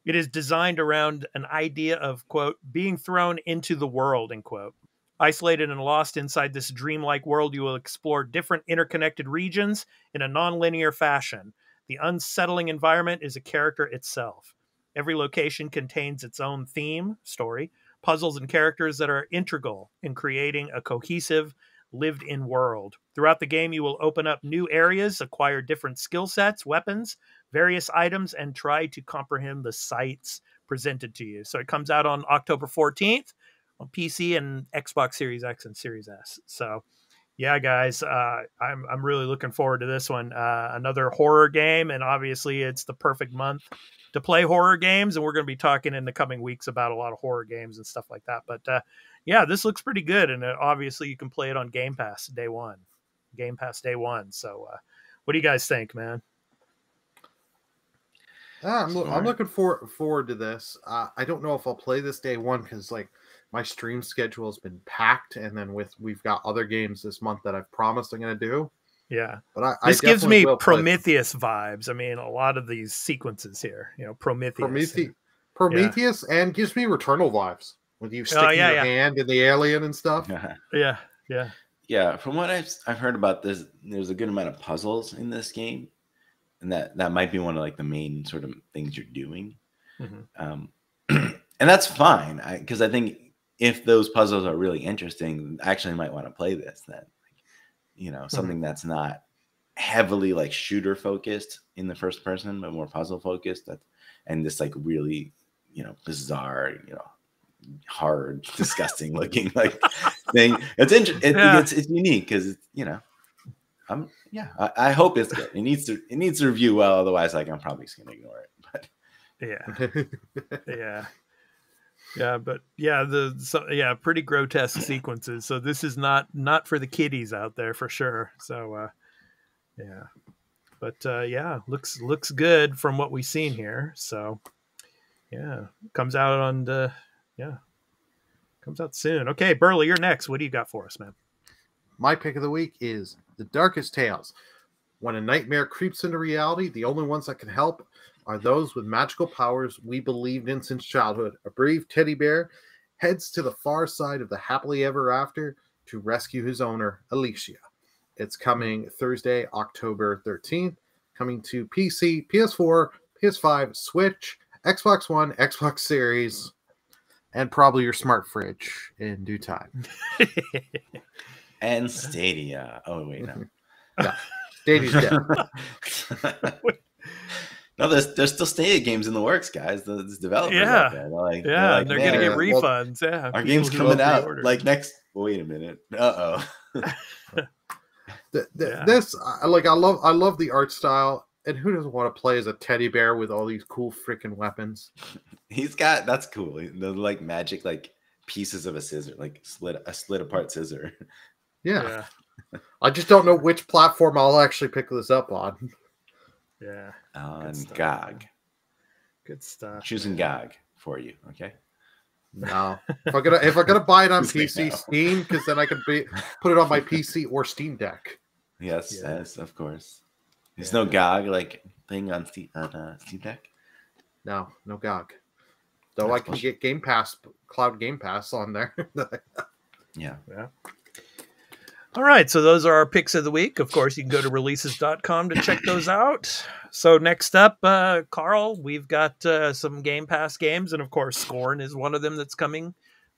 It is designed around an idea of, quote, being thrown into the world, end quote. Isolated and lost inside this dreamlike world, you will explore different interconnected regions in a non-linear fashion. The unsettling environment is a character itself. Every location contains its own theme, story, puzzles and characters that are integral in creating a cohesive, lived-in world. Throughout the game, you will open up new areas, acquire different skill sets, weapons, various items, and try to comprehend the sights presented to you. So it comes out on October 14th on PC and Xbox Series X and Series S. So yeah, guys, I'm really looking forward to this one. Another horror game, and obviously it's the perfect month to play horror games, and we're going to be talking in the coming weeks about a lot of horror games and stuff like that. But yeah, this looks pretty good, and obviously you can play it on Game Pass day one. So what do you guys think, man? I'm looking forward to this. I don't know if I'll play this day one because like my stream schedule has been packed, and then we've got other games this month that I've promised I'm going to do. Yeah, but this gives me Prometheus vibes. I mean, a lot of these sequences here, Prometheus, and gives me Returnal vibes with you sticking your hand in the alien and stuff. Yeah. From what I've heard about this, there's a good amount of puzzles in this game, and that might be one of like the main sort of things you're doing. And that's fine because I think if those puzzles are really interesting, I actually might want to play this then. Something that's not heavily like shooter focused in the first person, but more puzzle focused. And this like really, bizarre, hard, disgusting looking like thing. It's interesting. It's unique because I hope it's good. It needs to review well, otherwise like I'm probably just gonna ignore it. But pretty grotesque sequences. So this is not for the kiddies out there for sure. So looks good from what we've seen here. So comes out soon. Okay, Burley, you're next. What do you got for us, man? My pick of the week is The Darkest Tales. When a nightmare creeps into reality, the only ones that can help are those with magical powers we believed in since childhood. A brave teddy bear heads to the far side of the happily ever after to rescue his owner, Alicia. It's coming Thursday, October 13th, coming to PC, PS4, PS5, Switch, Xbox One, Xbox Series, and probably your smart fridge in due time. And Stadia. Oh, wait, no. Yeah, Stadia's dead. No, there's still Stadia games in the works, guys. Those developers out there. They're going to get refunds. Our game's coming out like next. Wait a minute. This I love the art style, and who doesn't want to play as a teddy bear with all these cool freaking weapons? That's cool. The like magic like pieces of a scissor, like a split apart scissor. Yeah. I just don't know which platform I'll actually pick this up on. Yeah. On GOG. Good stuff. Choosing GOG for you, okay? No. If I'm gonna buy it on PC, Steam, because then I can put it on my PC or Steam Deck. Yes, of course. There's no GOG like thing on Steam Deck. No GOG. Though I can get Game Pass, Cloud Game Pass on there. Yeah. All right, so those are our picks of the week. Of course, you can go to releases.com to check those out. So next up, Carl, we've got some Game Pass games, and of course, Scorn is one of them that's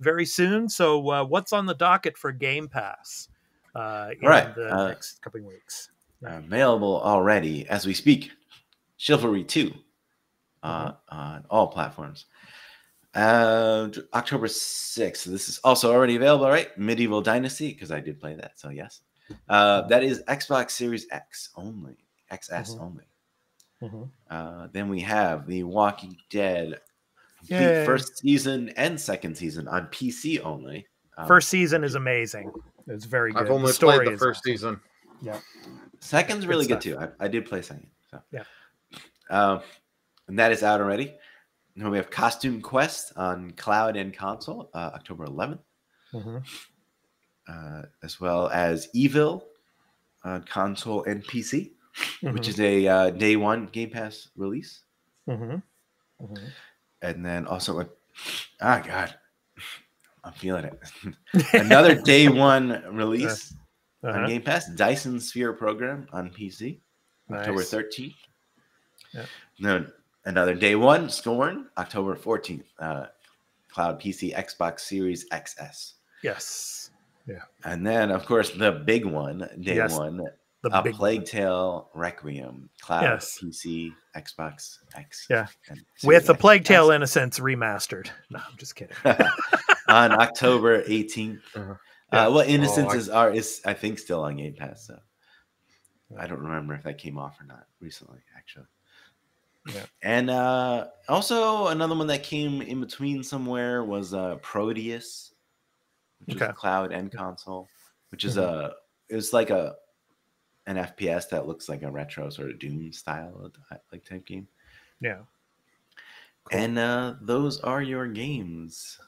very soon. So what's on the docket for Game Pass in the next couple of weeks? Available already as we speak. Chivalry 2 on all platforms. October 6th. So this is also already available, right? Medieval Dynasty, because I did play that. So yes, that is Xbox Series X only, XS only. Then we have The Walking Dead first season and second season on PC only. First season is amazing. It's very good. I've only played the first season. Yeah. Second's really good too. I did play second. So yeah. And that is out already. Now we have Costume Quest on cloud and console, October 11th. As well as Evil on console and PC, which is a day one Game Pass release. And then also, I'm feeling it. Another day one release on Game Pass, Dyson Sphere Program on PC, October 13th. No, another day one, Scorn, October 14th. cloud PC, Xbox Series XS. Yes. Yeah. And then, of course, the big one, day one, the A big Plague one. Tale Requiem, cloud Yes. PC, Xbox X. Yeah. And With Series the Plague XS. Tale Innocence remastered. No, I'm just kidding. On October 18th. Yeah. Well, Innocence is I think still on Game Pass. So I don't remember if that came off or not recently, actually. Yeah. And also another one that came in between somewhere was Proteus, which is a cloud and console, which is it's like an FPS that looks like a retro sort of Doom style like type game. Yeah. Cool. And those are your games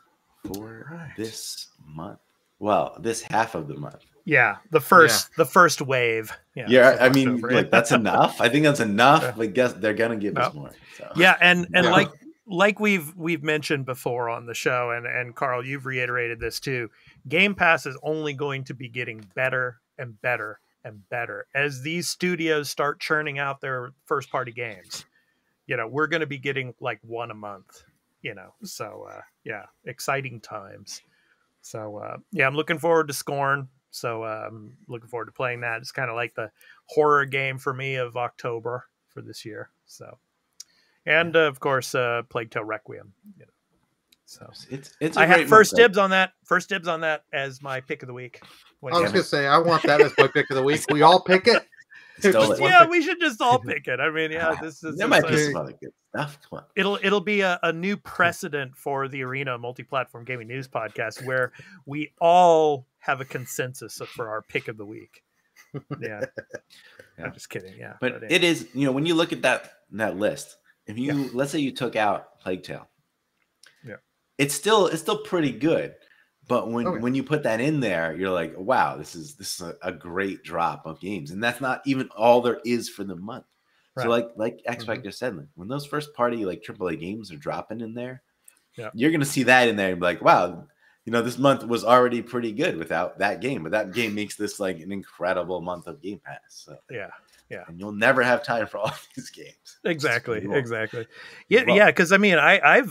for this month. Well, this half of the month. Yeah, the first wave. Yeah, I mean, like that's enough. I think that's enough. But guess they're gonna give us more. So. Yeah, and like we've mentioned before on the show, and Carl, you've reiterated this too. Game Pass is only going to be getting better and better and better as these studios start churning out their first party games. We're going to be getting like one a month. So exciting times. So I'm looking forward to Scorn. So I'm looking forward to playing that. It's kind of like the horror game for me of October for this year. So, and of course, Plague Tale Requiem. So it's I have first dibs on that. First dibs on that as my pick of the week. I was gonna say I want that as my pick of the week. We all pick it. We should just all pick it. I mean, there might be some other good stuff. Come on. It'll be a new precedent for the Arena Multiplatform Gaming News Podcast where we all have a consensus for our pick of the week. Yeah. I'm just kidding. Yeah. But it is, when you look at that list, if you let's say you took out Plague Tale, it's still pretty good. But when you put that in there, you're like, wow, this is a great drop of games, and that's not even all there is for the month. Right. So like X-Pac just said, when those first party like AAA games are dropping in there, you're gonna see that in there and be like, wow, this month was already pretty good without that game, but that game makes this like an incredible month of Game Pass. So. Yeah. And you'll never have time for all these games. Exactly. Yeah. Because I mean, I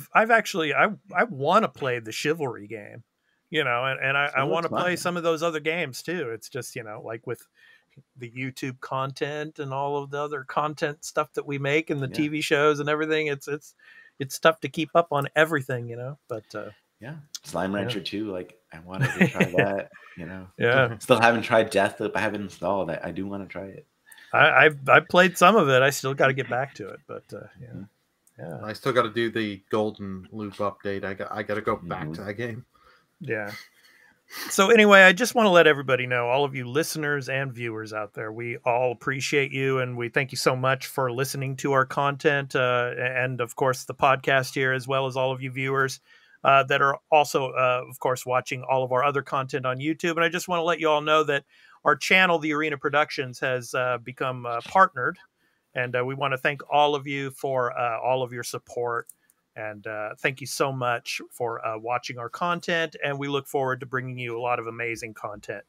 want to play the Chivalry game. And I want to play some of those other games too. It's just, like with the YouTube content and all of the other content stuff that we make and the TV shows and everything. It's tough to keep up on everything, but Slime Rancher 2. Like I wanted to try that, Still haven't tried Deathloop. I haven't installed it. I do want to try it. I played some of it. I still got to get back to it, but I still got to do the Golden Loop update. I got to go back to that game. Yeah. So anyway, I just want to let everybody know, all of you listeners and viewers out there, we all appreciate you, and we thank you so much for listening to our content, and of course the podcast here, as well as all of you viewers that are also, of course, watching all of our other content on YouTube. And I just want to let you all know that our channel, The Arena Productions, has become partnered, and we want to thank all of you for all of your support. And thank you so much for watching our content. And we look forward to bringing you a lot of amazing content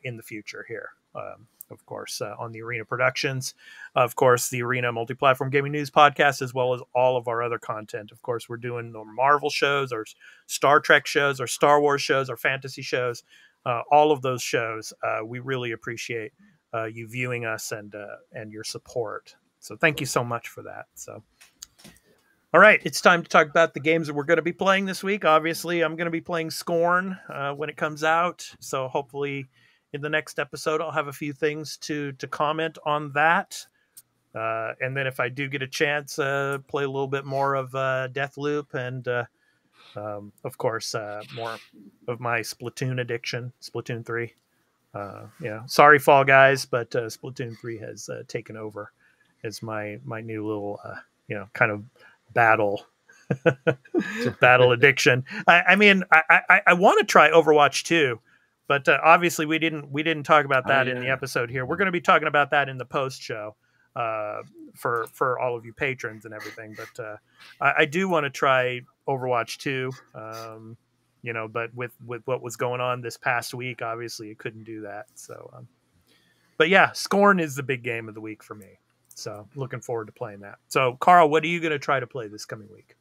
in the future here. Of course, on the Arena Productions, of course, the Arena Multiplatform Gaming News Podcast, as well as all of our other content. Of course, we're doing our Marvel shows, our Star Trek shows, our Star Wars shows, our fantasy shows, all of those shows. We really appreciate you viewing us and your support. So thank you so much for that. So. All right, it's time to talk about the games that we're going to be playing this week. Obviously, I'm going to be playing Scorn when it comes out. So hopefully in the next episode, I'll have a few things to comment on that. And then if I do get a chance, play a little bit more of Deathloop and, of course, more of my Splatoon addiction, Splatoon 3. Sorry, Fall Guys, but Splatoon 3 has taken over as my new little, kind of battle addiction. I mean, I want to try Overwatch 2, but obviously we didn't talk about that in the episode here. We're going to be talking about that in the post show for all of you patrons and everything. But I do want to try Overwatch 2. But with what was going on this past week, obviously it couldn't do that. So, but yeah, Scorn is the big game of the week for me. So looking forward to playing that. So Carl, what are you going to try to play this coming week?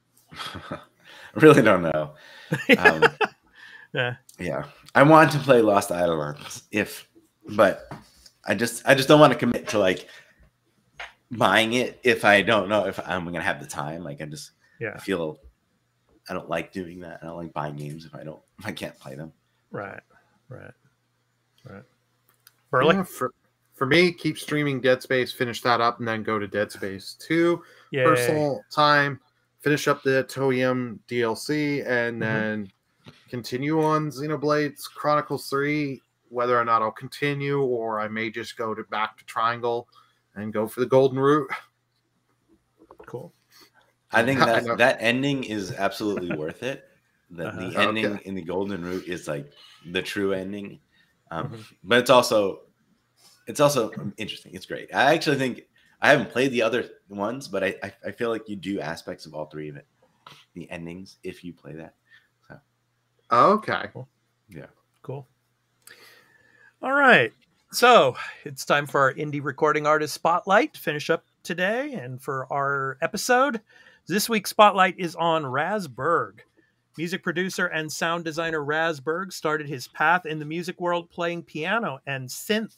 I really don't know. Yeah. Yeah, I want to play Lost Eidolons but I just don't want to commit to like buying it if I don't know if I'm gonna have the time. Like I feel I don't like doing that. I don't like buying games if I can't play them. Right. Burley? Yeah, for me, keep streaming Dead Space, finish that up, and then go to Dead Space 2. Yay. Personal time, finish up the Toyam DLC, and then continue on Xenoblade Chronicles 3, whether or not I'll continue, or I may just go back to Triangle and go for the Golden Route. Cool. I think that ending is absolutely worth it. The ending in the Golden Route is like the true ending. But it's also interesting. It's great. I actually think I haven't played the other ones, but I feel like you do aspects of all three of it. The endings, if you play that. So. Okay. Cool. Yeah. Cool. All right. So it's time for our indie recording artist spotlight to finish up today. And for our episode, this week's spotlight is on Razberg. Music producer and sound designer Razberg started his path in the music world playing piano and synth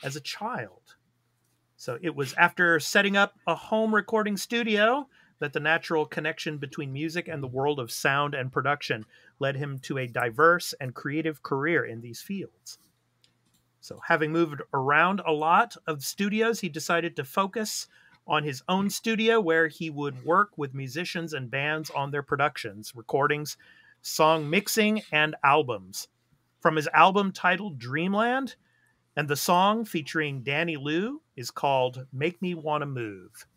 as a child. So it was after setting up a home recording studio that the natural connection between music and the world of sound and production led him to a diverse and creative career in these fields. So having moved around a lot of studios, he decided to focus on his own studio where he would work with musicians and bands on their productions, recordings, song mixing, and albums. From his album titled Dreamland, and the song featuring Danny Liu is called Make Me Wanna Move.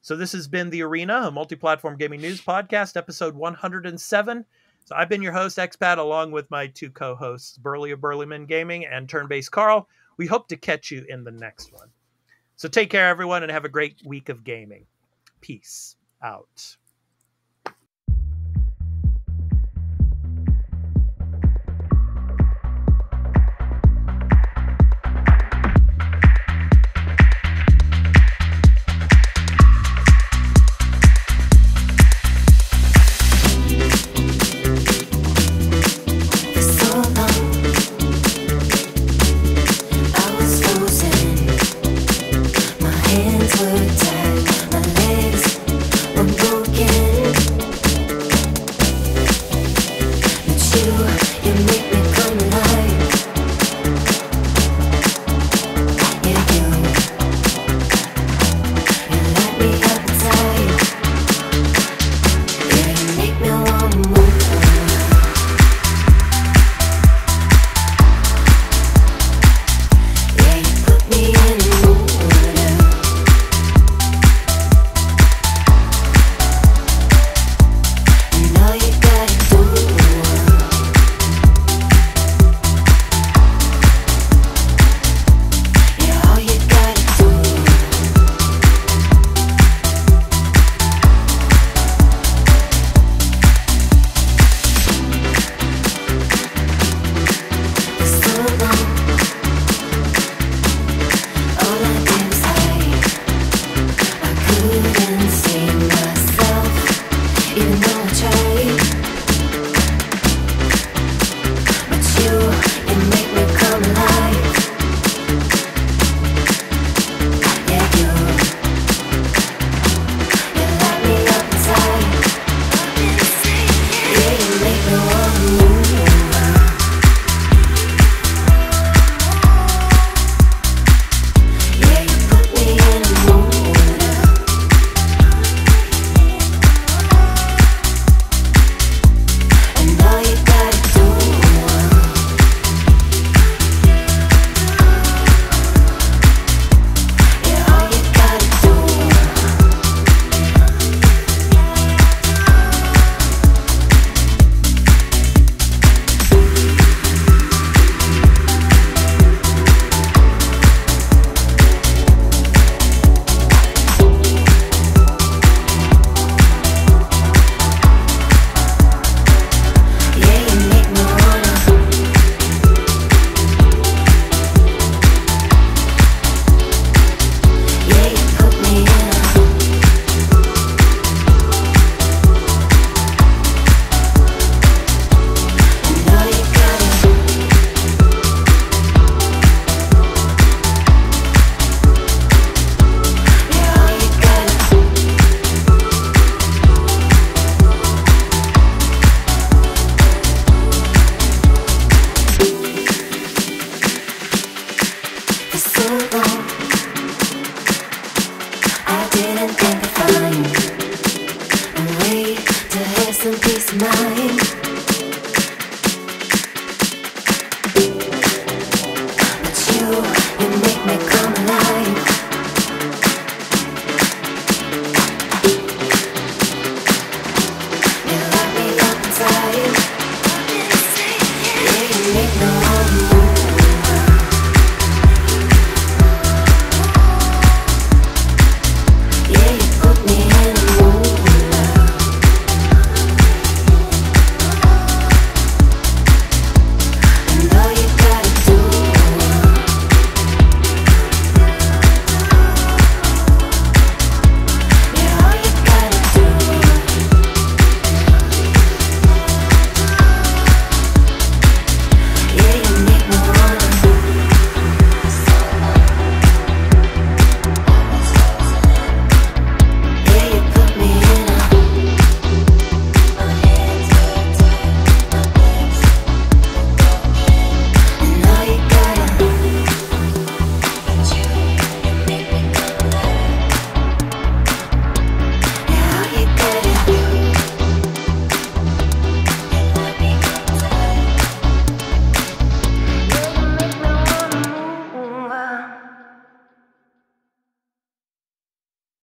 So this has been The Arena, a Multiplatform Gaming News Podcast, episode 107. So I've been your host, Expat, along with my two co-hosts, Burley of Burleyman Gaming and Turn-Based Carl. We hope to catch you in the next one. So take care, everyone, and have a great week of gaming. Peace out.